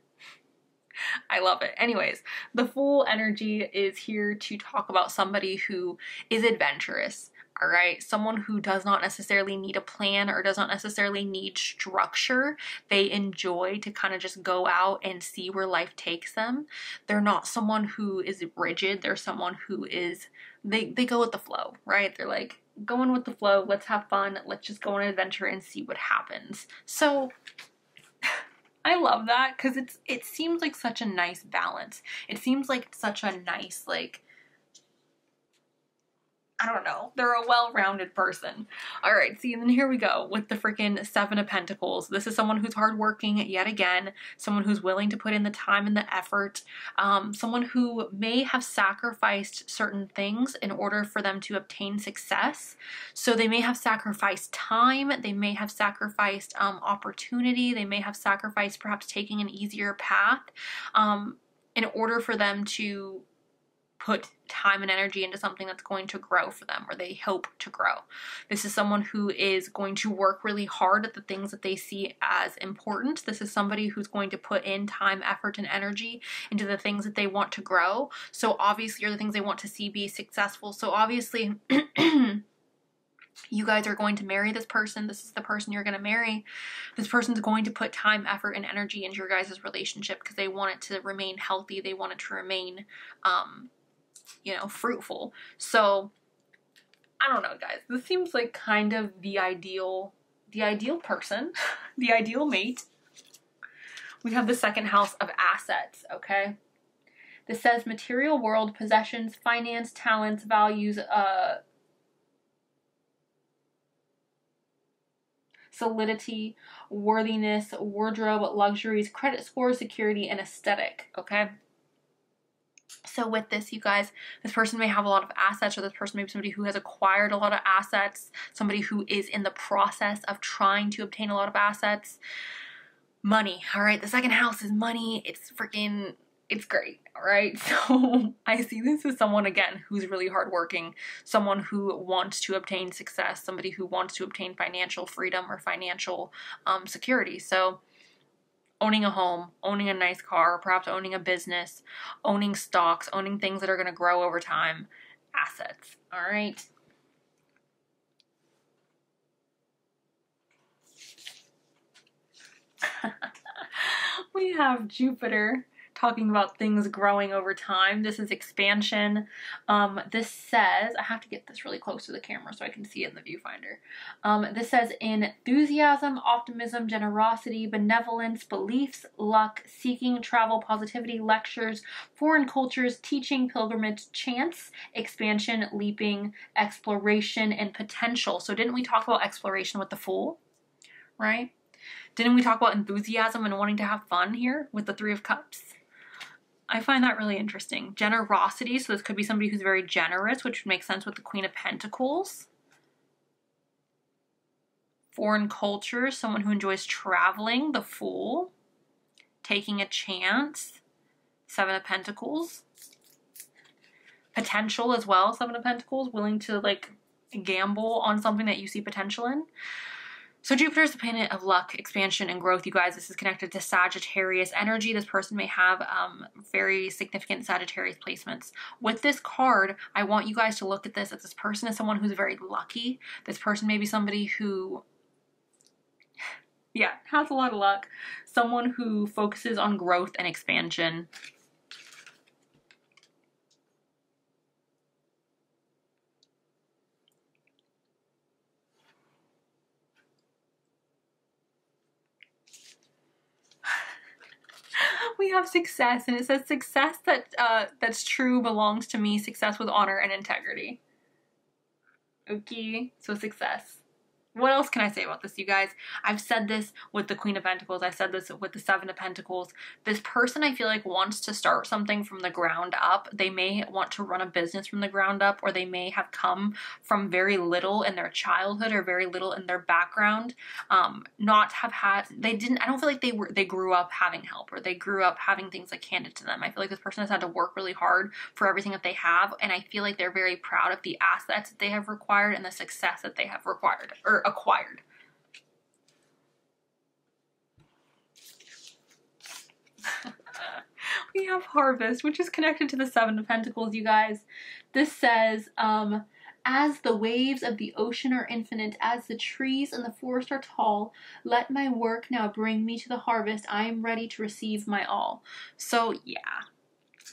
I love it. Anyways, the Fool energy is here to talk about somebody who is adventurous. All right, someone who does not necessarily need a plan or does not necessarily need structure. They enjoy to kind of just go out and see where life takes them. They're not someone who is rigid. They're someone who is, they go with the flow, right? They're like, going with the flow, let's have fun, let's just go on an adventure and see what happens. So I love that because it seems like such a nice balance. It seems like such a nice, like, I don't know. They're a well-rounded person. All right, see, and then here we go with the freaking Seven of Pentacles. This is someone who's hardworking yet again, someone who's willing to put in the time and the effort, someone who may have sacrificed certain things in order for them to obtain success. So they may have sacrificed time, they may have sacrificed opportunity, they may have sacrificed perhaps taking an easier path in order for them to put time and energy into something that's going to grow for them, or they hope to grow. This is someone who is going to work really hard at the things that they see as important. This is somebody who's going to put in time, effort, and energy into the things that they want to grow. So obviously, are the things they want to see be successful. So obviously, you guys are going to marry this person. This is the person you're going to marry. This person's going to put time, effort, and energy into your guys' relationship because they want it to remain healthy. They want it to remain, you know, fruitful. So I don't know, guys. This seems like kind of the ideal person, the ideal mate. We have the second house of assets, okay? This says material world, possessions, finance, talents, values, solidity, worthiness, wardrobe, luxuries, credit score, security, and aesthetic, okay? So with this, you guys, this person may have a lot of assets, or this person may be somebody who has acquired a lot of assets, somebody who is in the process of trying to obtain a lot of assets. Money, all right? The second house is money. It's freaking, it's great, all right? So I see this as someone, again, who's really hardworking, someone who wants to obtain success, somebody who wants to obtain financial freedom or financial security. So owning a home, owning a nice car, perhaps owning a business, owning stocks, owning things that are going to grow over time, assets, all right? We have Jupiter talking about things growing over time. This is expansion. This says, I have to get this really close to the camera so I can see it in the viewfinder. This says enthusiasm, optimism, generosity, benevolence, beliefs, luck, seeking, travel, positivity, lectures, foreign cultures, teaching, pilgrimage, chance, expansion, leaping, exploration, and potential. So didn't we talk about exploration with the Fool, right? Didn't we talk about enthusiasm and wanting to have fun here with the Three of Cups? I find that really interesting. Generosity, so this could be somebody who's very generous, which would make sense with the Queen of Pentacles. Foreign culture, someone who enjoys traveling, the Fool. Taking a chance, Seven of Pentacles. Potential as well, Seven of Pentacles, willing to like gamble on something that you see potential in. So Jupiter is the planet of luck, expansion, and growth, you guys. This is connected to Sagittarius energy. This person may have very significant Sagittarius placements. With this card, I want you guys to look at this as this person is someone who's very lucky. This person may be somebody who, yeah, has a lot of luck. Someone who focuses on growth and expansion. We have success, and it says success that's true belongs to me, success with honor and integrity. Okay, so success. What else can I say about this, you guys? I've said this with the Queen of Pentacles. I've said this with the Seven of Pentacles. This person, I feel like, wants to start something from the ground up. They may want to run a business from the ground up, or they may have come from very little in their childhood or very little in their background. Not have had, I don't feel like they grew up having help, or they grew up having things like handed to them. I feel like this person has had to work really hard for everything that they have, and I feel like they're very proud of the assets that they have acquired and the success that they have acquired. We have Harvest, which is connected to the Seven of Pentacles, you guys. This says, as the waves of the ocean are infinite, as the trees in the forest are tall, let my work now bring me to the harvest. I am ready to receive my all. So yeah,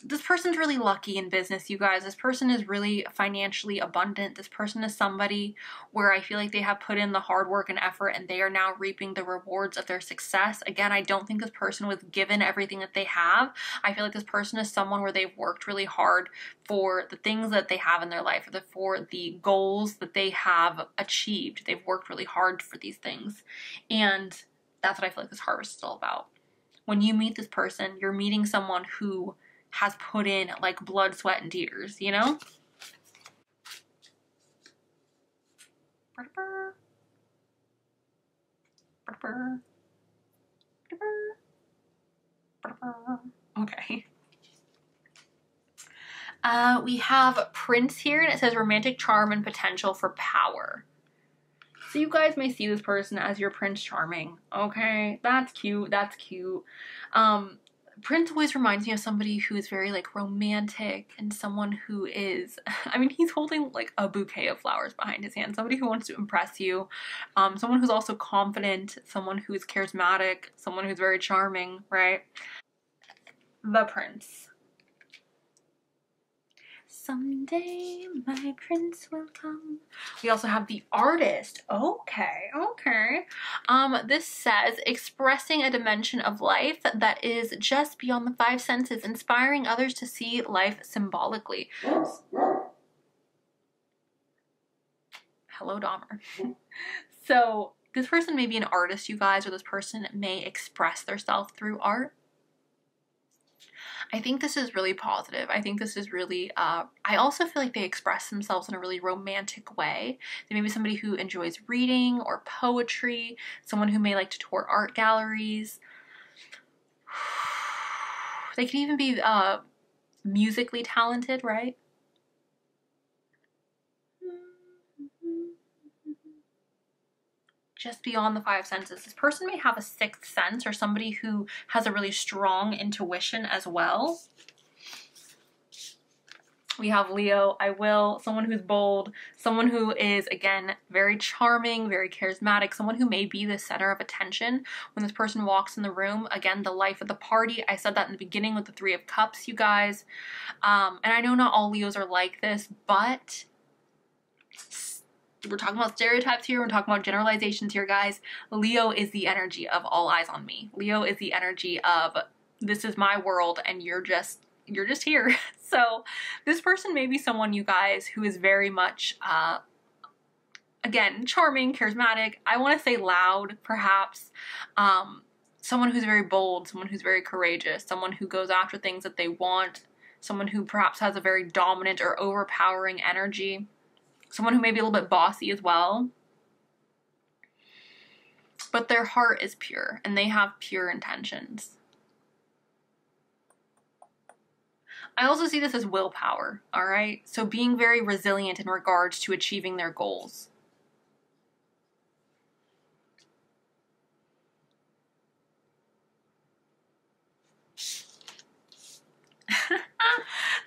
this person's really lucky in business, you guys. This person is really financially abundant. This person is somebody where I feel like they have put in the hard work and effort and they are now reaping the rewards of their success. Again, I don't think this person was given everything that they have. I feel like this person is someone where they've worked really hard for the things that they have in their life, or for the goals that they have achieved. They've worked really hard for these things. And that's what I feel like this harvest is all about. When you meet this person, you're meeting someone who has put in like blood, sweat, and tears, you know? Okay. We have Prince here, and it says romantic charm and potential for power. So you guys may see this person as your Prince Charming. Okay, that's cute. That's cute. Prince always reminds me of somebody who is very like romantic, and someone who is, I mean, he's holding like a bouquet of flowers behind his hand. Somebody who wants to impress you. Someone who's also confident, someone who is charismatic, someone who's very charming, right? The Prince. Someday my prince will come. We also have the Artist. Okay, okay. This says expressing a dimension of life that is just beyond the five senses, inspiring others to see life symbolically. Hello, Dahmer. So this person may be an artist, you guys, or this person may express themselves through art. I think this is really positive. I think this is really, I also feel like they express themselves in a really romantic way. They may be somebody who enjoys reading or poetry, someone who may like to tour art galleries. They could even be musically talented, right? Just beyond the five senses. This person may have a sixth sense, or somebody who has a really strong intuition as well. We have Leo, I will, someone who's bold, someone who is, again, very charming, very charismatic, someone who may be the center of attention when this person walks in the room. Again, the life of the party. I said that in the beginning with the Three of Cups, you guys. And I know not all Leos are like this, but we're talking about stereotypes here. We're talking about generalizations here, guys. Leo is the energy of all eyes on me. Leo is the energy of this is my world and you're just here. So this person may be someone, you guys, who is very much, again, charming, charismatic. I want to say loud, perhaps. Someone who's very bold, someone who's very courageous, someone who goes after things that they want, someone who perhaps has a very dominant or overpowering energy. Someone who may be a little bit bossy as well. But their heart is pure and they have pure intentions. I also see this as willpower, all right? So being very resilient in regards to achieving their goals.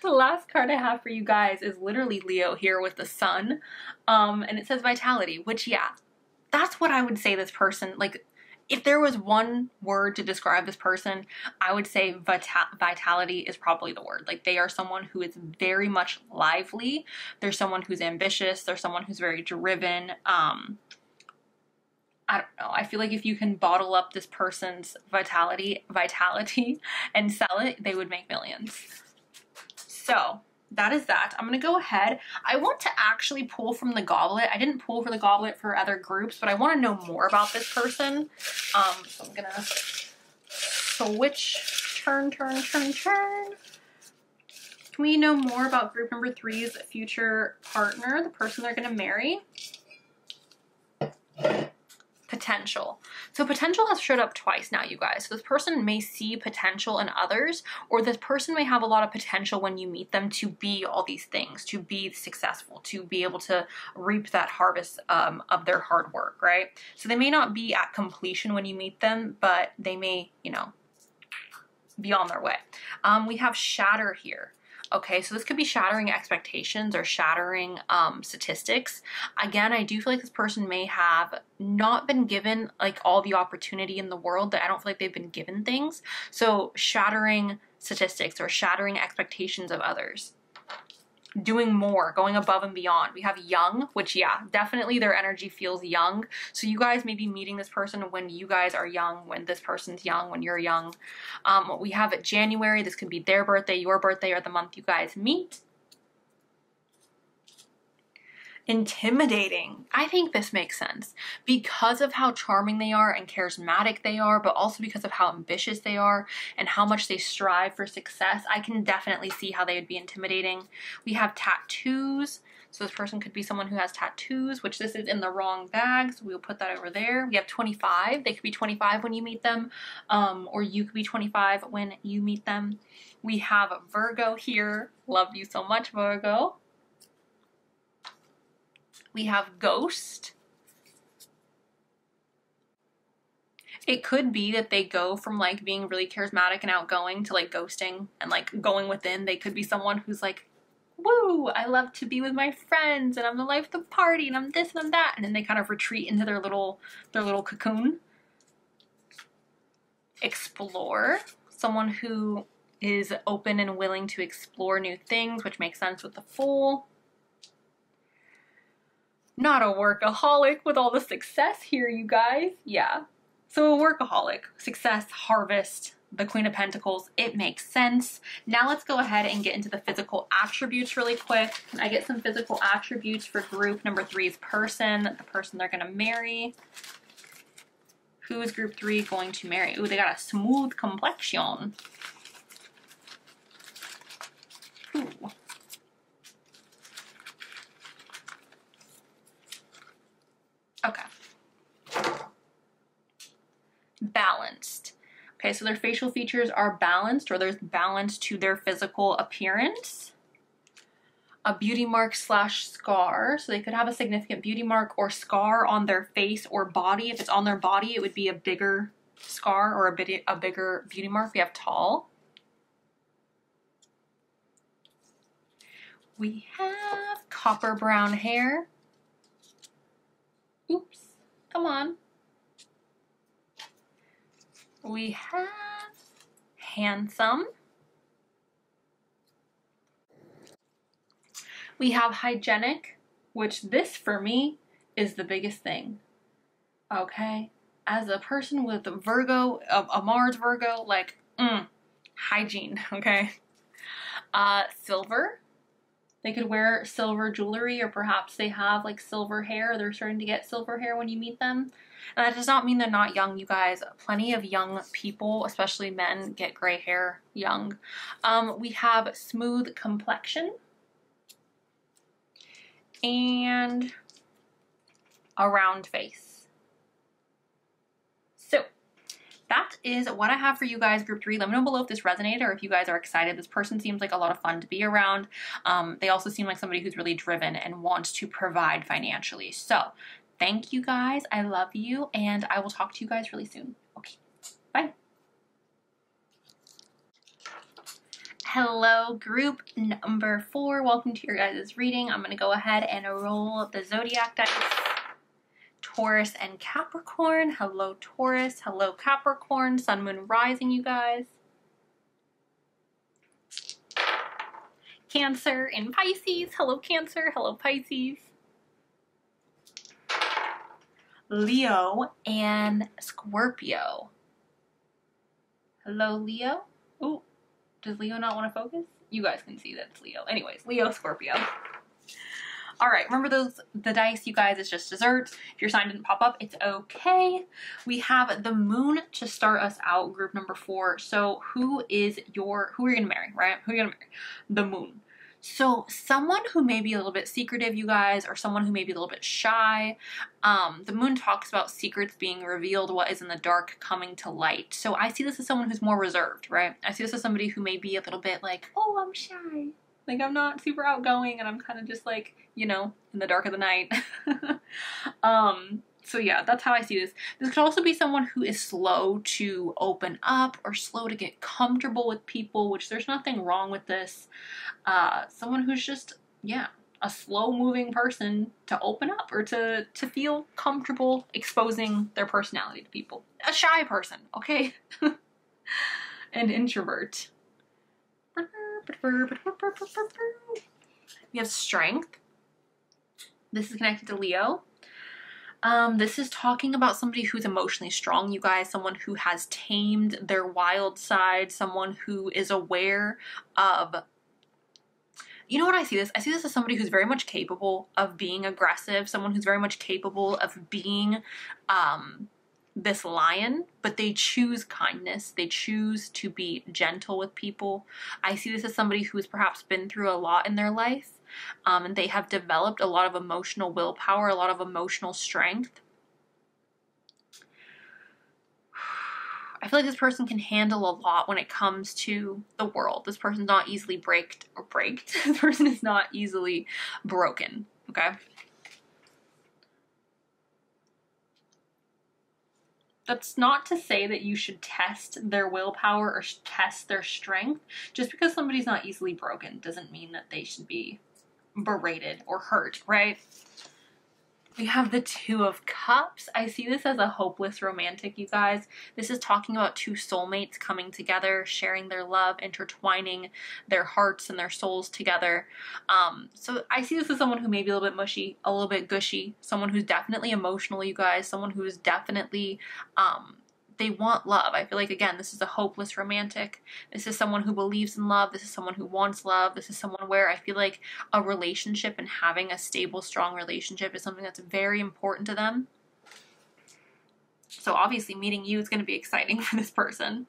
The last card I have for you guys is literally Leo here with the sun. And it says vitality, which, yeah, that's what I would say this person, like, if there was one word to describe this person, I would say vitality is probably the word. Like, they are someone who is very much lively. They're someone who's ambitious. They're someone who's very driven. I don't know. I feel like if you can bottle up this person's vitality and sell it, they would make millions. So that is that. I'm going to go ahead. I want to actually pull from the goblet. I didn't pull for the goblet for other groups, but I want to know more about this person. So I'm going to switch, turn. Can we know more about group number 3's future partner, the person they're going to marry? Potential. So potential has showed up twice now, you guys. So this person may see potential in others, or this person may have a lot of potential when you meet them to be all these things, to be successful, to be able to reap that harvest of their hard work, right? So they may not be at completion when you meet them, but they may, you know, be on their way. We have shatter here. Okay, so this could be shattering expectations or shattering statistics. Again, I do feel like this person may have not been given like all the opportunity in the world. That I don't feel like they've been given things. So shattering statistics or shattering expectations of others. Doing more, going above and beyond. We have young, which yeah, definitely their energy feels young. So you guys may be meeting this person when you guys are young, when this person's young, when you're young. We have January. This could be their birthday, your birthday, or the month you guys meet. Intimidating. I think this makes sense because of how charming they are and charismatic they are, but also because of how ambitious they are and how much they strive for success. I can definitely see how they would be intimidating. We have tattoos. So this person could be someone who has tattoos, which this is in the wrong bag, so we'll put that over there. We have 25. They could be 25 when you meet them, or you could be 25 when you meet them. We have Virgo here. Love you so much, Virgo. We have ghost. It could be that they go from like being really charismatic and outgoing to like ghosting and like going within. They could be someone who's like, woo, I love to be with my friends and I'm the life of the party and I'm this and I'm that. And then they kind of retreat into their little cocoon. Explore. Someone who is open and willing to explore new things, which makes sense with the Fool. Not a workaholic with all the success here, you guys. Yeah. So a workaholic, success, harvest, the Queen of Pentacles. It makes sense. Now let's go ahead and get into the physical attributes really quick. Can I get some physical attributes for group number 3's person, the person they're going to marry? Who is group 3 going to marry? Ooh, they got a smooth complexion. Ooh. Okay. Balanced. Okay, so their facial features are balanced, or there's balance to their physical appearance. A beauty mark / scar. So they could have a significant beauty mark or scar on their face or body. If it's on their body, it would be a bigger scar or a bigger beauty mark. We have tall. We have copper brown hair. Oops, come on. We have handsome. We have hygienic, which this for me is the biggest thing. Okay, as a person with Virgo, a Mars Virgo, like, hygiene, okay? Silver. They could wear silver jewelry, or perhaps they have like silver hair. They're starting to get silver hair when you meet them. And that does not mean they're not young, you guys. Plenty of young people, especially men, get gray hair young. We have smooth complexion. And a round face. So that is what I have for you guys, group 3. Let me know below if this resonated or if you guys are excited. This person seems like a lot of fun to be around. They also seem like somebody who's really driven and wants to provide financially. So thank you guys. I love you. And I will talk to you guys really soon. Okay, bye. Hello, group number 4. Welcome to your guys' reading. I'm going to go ahead and roll the zodiac dice. Taurus and Capricorn. Hello, Taurus. Hello, Capricorn. Sun, Moon, Rising, you guys. Cancer and Pisces. Hello, Cancer. Hello, Pisces. Leo and Scorpio. Hello, Leo. Ooh. Does Leo not want to focus? You guys can see that it's Leo. Anyways, Leo, Scorpio. All right, remember the dice, you guys, it's just dessert. If your sign didn't pop up, it's okay. We have the moon to start us out, group number 4. So who are you gonna marry, right? Who are you gonna marry? The moon. So someone who may be a little bit secretive, you guys, or someone who may be a little bit shy. The moon talks about secrets being revealed, what is in the dark coming to light. So I see this as someone who's more reserved, right? I see this as somebody who may be a little bit like, oh, I'm shy. Like, I'm not super outgoing and I'm kind of just like, you know, in the dark of the night. So yeah, that's how I see this. This could also be someone who is slow to open up or slow to get comfortable with people, which there's nothing wrong with this. Someone who's just, yeah, a slow moving person to open up or to feel comfortable exposing their personality to people. A shy person, okay? An introvert. We have strength. This is connected to Leo. This is talking about somebody who's emotionally strong, you guys, someone who has tamed their wild side, someone who is aware of, you know what I see this? I see this as somebody who's very much capable of being aggressive, someone who's very much capable of being this lion, but they choose kindness. They choose to be gentle with people. I see this as somebody who has perhaps been through a lot in their life, and they have developed a lot of emotional willpower, a lot of emotional strength. I feel like this person can handle a lot when it comes to the world. This person's not easily braked. This person is not easily broken, okay? That's not to say that you should test their willpower or test their strength. Just because somebody's not easily broken doesn't mean that they should be berated or hurt, right? We have the Two of Cups. I see this as a hopeless romantic, you guys. This is talking about two soulmates coming together, sharing their love, intertwining their hearts and their souls together. So I see this as someone who may be a little bit mushy, a little bit gushy, someone who's definitely emotional, you guys, someone who is definitely, they want love. I feel like, again, this is a hopeless romantic. This is someone who believes in love. This is someone who wants love. This is someone where I feel like a relationship and having a stable, strong relationship is something that's very important to them. So obviously meeting you is going to be exciting for this person.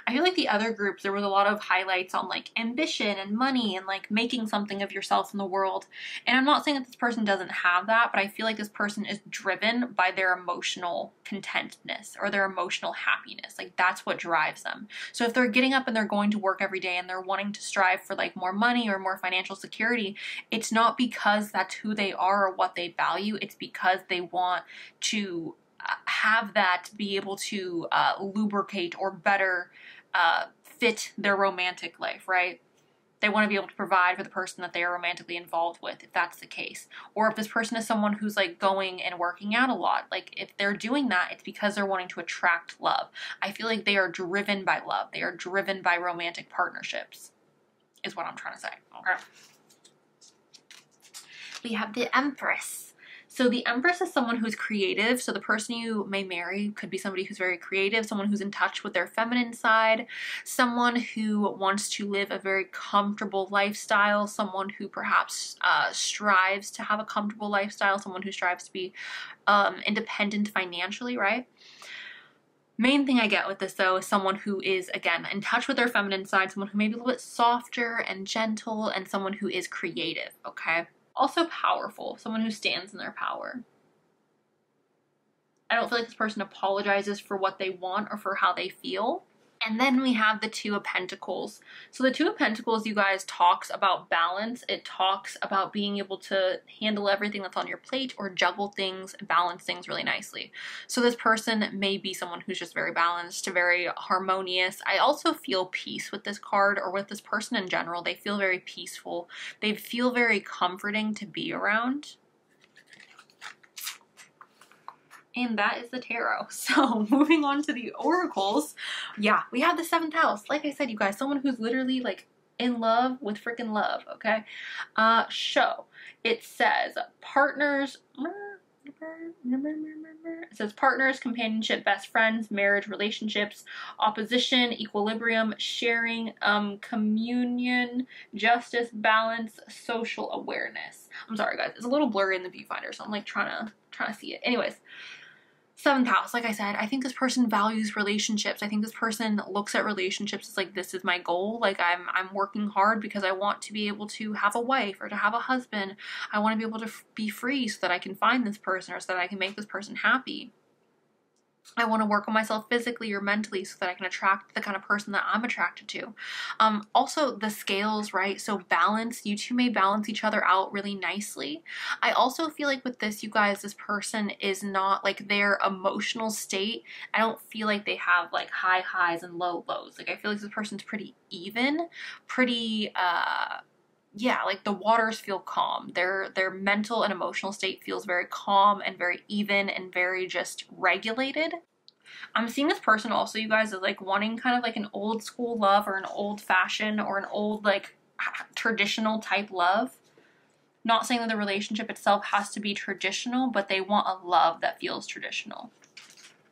I feel like the other groups, there was a lot of highlights on like ambition and money and like making something of yourself in the world. And I'm not saying that this person doesn't have that, but I feel like this person is driven by their emotional contentness or their emotional happiness. Like that's what drives them. So if they're getting up and they're going to work every day and they're wanting to strive for like more money or more financial security, it's not because that's who they are or what they value. It's because they want to have that be able to lubricate or better fit their romantic life, right? They want to be able to provide for the person that they are romantically involved with, if that's the case. Or if this person is someone who's like going and working out a lot, like if they're doing that, it's because they're wanting to attract love. I feel like they are driven by love. They are driven by romantic partnerships, is what I'm trying to say, okay? We have the Empress. So the Empress is someone who's creative. So the person you may marry could be somebody who's very creative, someone who's in touch with their feminine side, someone who wants to live a very comfortable lifestyle, someone who perhaps strives to have a comfortable lifestyle, someone who strives to be independent financially, right? Main thing I get with this though is someone who is, again, in touch with their feminine side, someone who may be a little bit softer and gentle, and someone who is creative, okay? Also powerful, someone who stands in their power. I don't feel like this person apologizes for what they want or for how they feel. And then we have the Two of Pentacles. So the Two of Pentacles, you guys, talks about balance. It talks about being able to handle everything that's on your plate or juggle things, balance things really nicely. So this person may be someone who's just very balanced, very harmonious. I also feel peace with this card, or with this person in general. They feel very peaceful. They feel very comforting to be around. And that is the tarot. So moving on to the oracles. Yeah, we have the 7th house. Like I said, you guys, someone who's literally like in love with freaking love, okay? So it says partners. It says partners, companionship, best friends, marriage, relationships, opposition, equilibrium, sharing, communion, justice, balance, social awareness. I'm sorry guys, it's a little blurry in the viewfinder, so I'm like trying to see it. Anyways, 7th house, like I said, I think this person values relationships. I think this person looks at relationships as like, this is my goal. Like I'm working hard because I want to be able to have a wife or to have a husband. I want to be able to be free so that I can find this person or so that I can make this person happy. I want to work on myself physically or mentally so that I can attract the kind of person that I'm attracted to. Also the scales, right? So balance, you two may balance each other out really nicely. I also feel like with this, you guys, this person is not like their emotional state. I don't feel like they have like high highs and low lows. Like I feel like this person's pretty even, pretty, yeah, like the waters feel calm. Their mental and emotional state feels very calm and very even and very just regulated. I'm seeing this person also, you guys, as like wanting kind of like an old school love or an old fashioned or an old like traditional type love. Not saying that the relationship itself has to be traditional, but they want a love that feels traditional.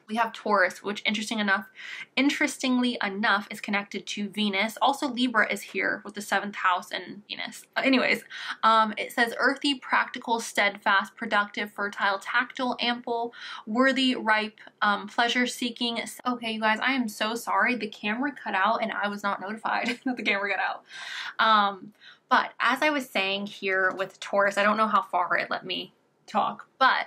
We have Taurus, which interestingly enough is connected to Venus. Also Libra is here with the 7th house and Venus. It says earthy, practical, steadfast, productive, fertile, tactile, ample, worthy, ripe, pleasure seeking. Okay, you guys, I am so sorry. The camera cut out and I was not notified that the camera cut out. But as I was saying here with Taurus, I don't know how far it let me talk, but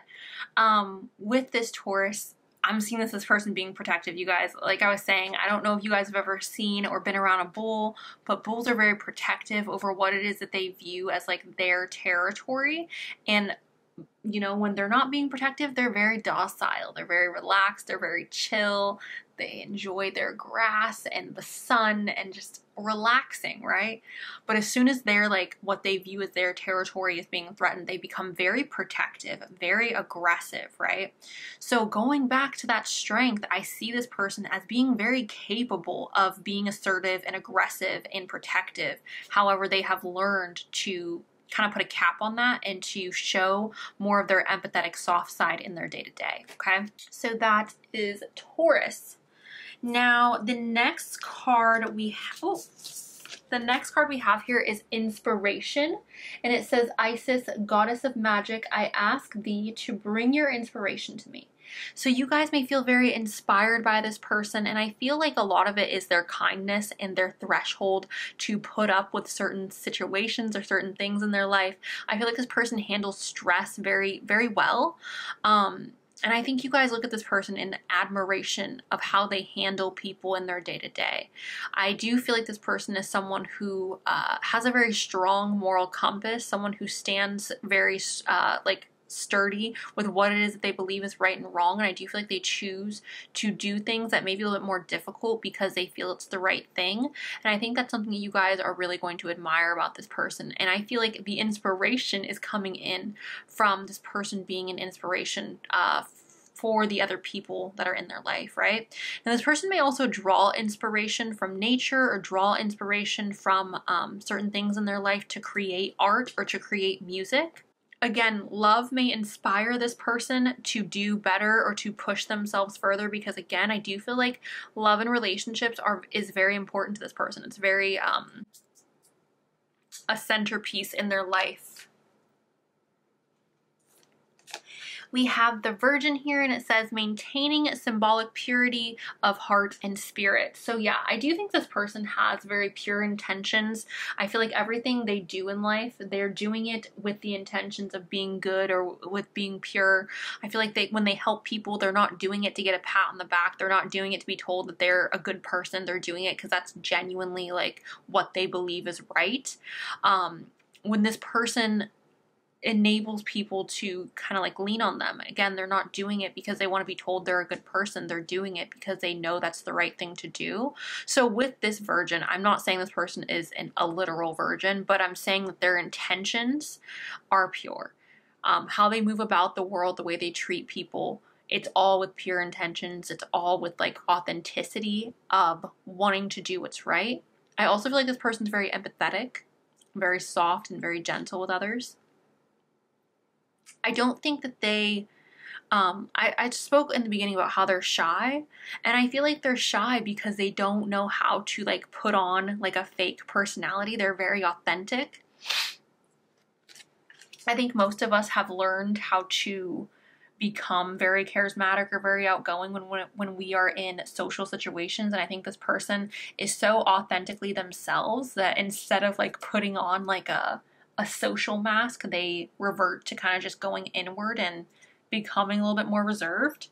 with this Taurus, I'm seeing this person being protective, you guys. Like I was saying, I don't know if you guys have ever seen or been around a bull, but bulls are very protective over what it is that they view as like their territory. And you know, when they're not being protective, they're very docile, they're very relaxed, they're very chill, they enjoy their grass and the sun and just relaxing, right? But as soon as they're like what they view as their territory is being threatened, they become very protective, very aggressive, right? So going back to that strength, I see this person as being very capable of being assertive and aggressive and protective. However, they have learned to kind of put a cap on that and to show more of their empathetic soft side in their day-to-day, okay? So that is Taurus. Now, the next card we have here is Inspiration, and it says, Isis, goddess of magic, I ask thee to bring your inspiration to me. So you guys may feel very inspired by this person, and I feel like a lot of it is their kindness and their threshold to put up with certain situations or certain things in their life. I feel like this person handles stress very, very well. And I think you guys look at this person in admiration of how they handle people in their day-to-day. I do feel like this person is someone who has a very strong moral compass, someone who stands very like sturdy with what it is that they believe is right and wrong. And I do feel like they choose to do things that may be a little bit more difficult because they feel it's the right thing. And I think that's something that you guys are really going to admire about this person. And I feel like the inspiration is coming in from this person being an inspiration for the other people that are in their life, right? And this person may also draw inspiration from nature or draw inspiration from certain things in their life to create art or to create music. Again, love may inspire this person to do better or to push themselves further because, again, I do feel like love and relationships is very important to this person. It's very a centerpiece in their life. We have the Virgin here, and it says maintaining symbolic purity of heart and spirit. So yeah, I do think this person has very pure intentions. I feel like everything they do in life, they're doing it with the intentions of being good or with being pure. I feel like when they help people, they're not doing it to get a pat on the back. They're not doing it to be told that they're a good person. They're doing it because that's genuinely like what they believe is right. When this person enables people to kind of like lean on them. Again, they're not doing it because they want to be told they're a good person. They're doing it because they know that's the right thing to do. So with this Virgin, I'm not saying this person is a literal virgin, but I'm saying that their intentions are pure. How they move about the world, the way they treat people, it's all with pure intentions. It's all with like authenticity of wanting to do what's right. I also feel like this person's very empathetic, very soft, and very gentle with others. I don't think that they, I spoke in the beginning about how they're shy, and I feel like they're shy because they don't know how to like put on like a fake personality. They're very authentic. I think most of us have learned how to become very charismatic or very outgoing when we are in social situations, and I think this person is so authentically themselves that instead of like putting on like a social mask, they revert to kind of just going inward and becoming a little bit more reserved.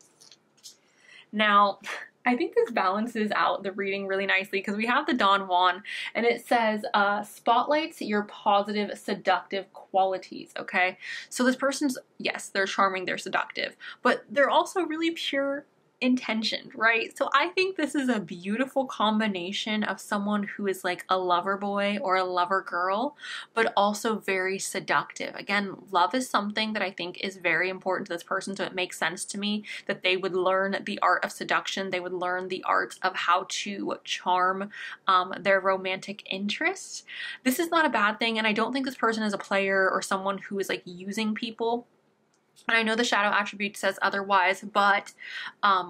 Now, I think this balances out the reading really nicely because we have the Don Juan and it says, spotlights your positive, seductive qualities, okay? So this person's, yes, they're charming, they're seductive, but they're also really pure intentioned, right? So I think this is a beautiful combination of someone who is like a lover boy or a lover girl, but also very seductive. Again, love is something that I think is very important to this person, so it makes sense to me that they would learn the art of seduction. They would learn the art of how to charm their romantic interest. This is not a bad thing, and I don't think this person is a player or someone who is like using people. And I know the shadow attribute says otherwise, but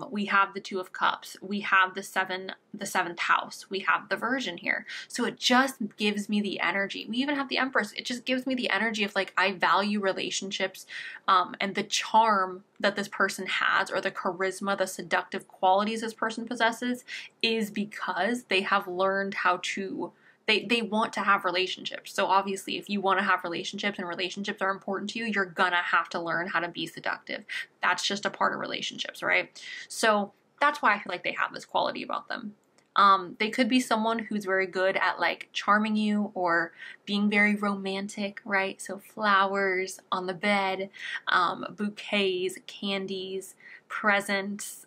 we have the Two of Cups, we have the seventh house, we have the Virgin here. So it just gives me the energy. We even have the Empress. It just gives me the energy of like, I value relationships and the charm that this person has, or the charisma, the seductive qualities this person possesses, is because they have learned how to they want to have relationships. So obviously, if you want to have relationships and relationships are important to you, you're gonna have to learn how to be seductive. That's just a part of relationships, right? So that's why I feel like they have this quality about them. They could be someone who's very good at like charming you or being very romantic, right? So flowers on the bed, bouquets, candies, presents,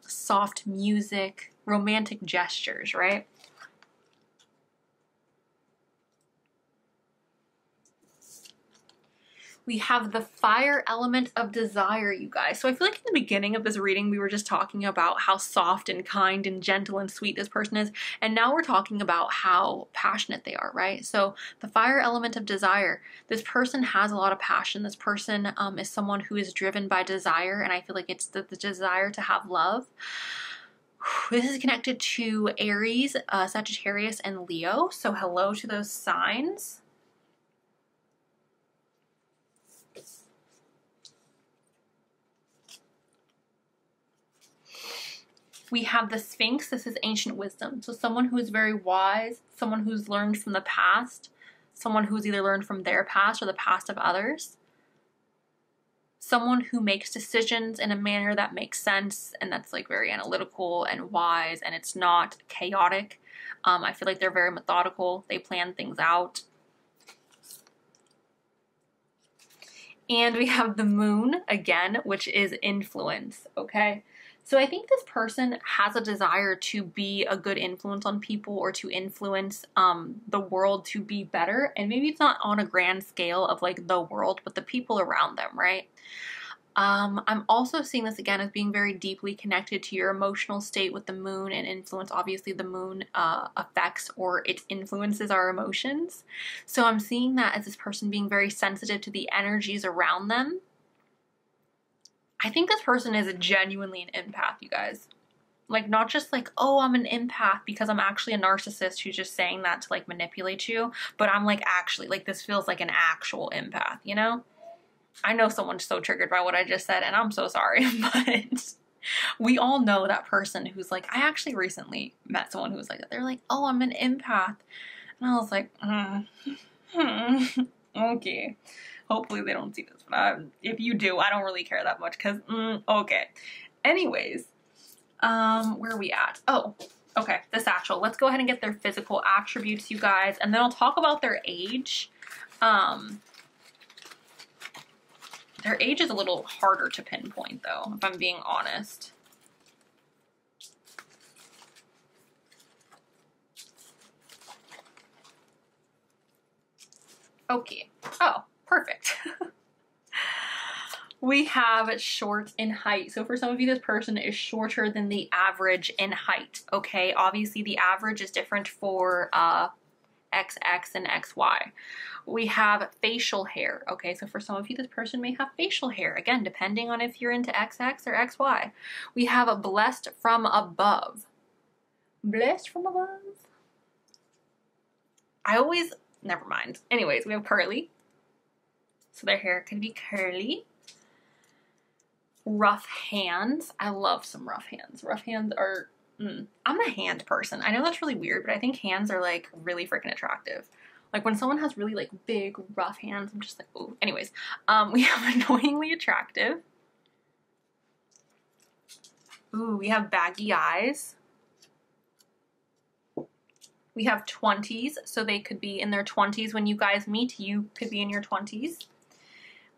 soft music, romantic gestures, right? We have the fire element of desire, you guys. So I feel like in the beginning of this reading, we were just talking about how soft and kind and gentle and sweet this person is. And now we're talking about how passionate they are, right? So the fire element of desire, this person has a lot of passion. This person is someone who is driven by desire. And I feel like it's the desire to have love. This is connected to Aries, Sagittarius, and Leo. So hello to those signs. We have the Sphinx. This is ancient wisdom. So someone who is very wise, someone who's learned from the past, someone who's either learned from their past or the past of others. Someone who makes decisions in a manner that makes sense and that's like very analytical and wise, and it's not chaotic. I feel like they're very methodical. They plan things out. And we have the Moon again, which is influence, okay? So I think this person has a desire to be a good influence on people or to influence the world to be better. And maybe it's not on a grand scale of like the world, but the people around them, right? I'm also seeing this again as being very deeply connected to your emotional state with the moon and influence. Obviously, the moon affects or it influences our emotions. So I'm seeing that as this person being very sensitive to the energies around them. I think this person is genuinely an empath, you guys. Like, not just like, oh, I'm an empath because I'm actually a narcissist who's just saying that to like manipulate you, but I'm like actually, like this feels like an actual empath, you know? I know someone's so triggered by what I just said, and I'm so sorry, but we all know that person who's like, I actually recently met someone who was like that. They're like, oh, I'm an empath. And I was like, okay. Hopefully they don't see this, but if you do, I don't really care that much because, okay. Anyways, where are we at? Oh, okay, the satchel. Let's go ahead and get their physical attributes, you guys, and then I'll talk about their age. Their age is a little harder to pinpoint, though, if I'm being honest. Okay. Oh, perfect. We have short in height. So for some of you, this person is shorter than the average in height, okay? Obviously, the average is different for XX and XY. We have facial hair, okay? So for some of you, this person may have facial hair, again, depending on if you're into XX or XY. We have a blessed from above. Blessed from above? Never mind. Anyways, we have curly. So their hair can be curly. Rough hands. I love some rough hands. Rough hands are, I'm a hand person. I know that's really weird, but I think hands are like really freaking attractive. Like when someone has really like big rough hands, I'm just like, ooh. Anyways, we have annoyingly attractive. Ooh, we have baggy eyes. We have 20s, so they could be in their 20s when you guys meet. You could be in your 20s.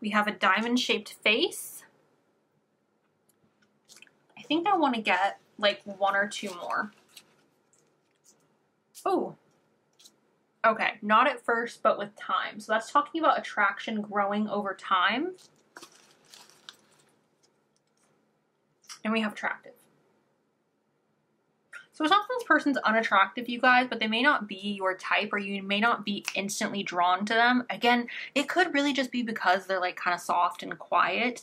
We have a diamond-shaped face. I think I want to get like 1 or 2 more. Oh, okay, not at first, but with time. So that's talking about attraction growing over time. And we have attractive. So it's not that this person's unattractive, you guys, but they may not be your type, or you may not be instantly drawn to them. Again, it could really just be because they're like kind of soft and quiet.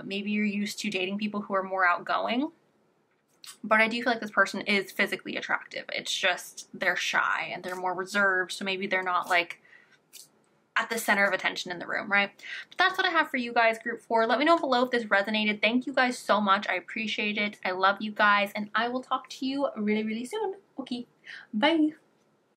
Maybe you're used to dating people who are more outgoing. But I do feel like this person is physically attractive. It's just they're shy and they're more reserved. So maybe they're not like at the center of attention in the room, right? But that's what I have for you guys, group 4. Let me know below if this resonated. Thank you guys so much. I appreciate it. I love you guys, and I will talk to you really, really soon. Okay, bye.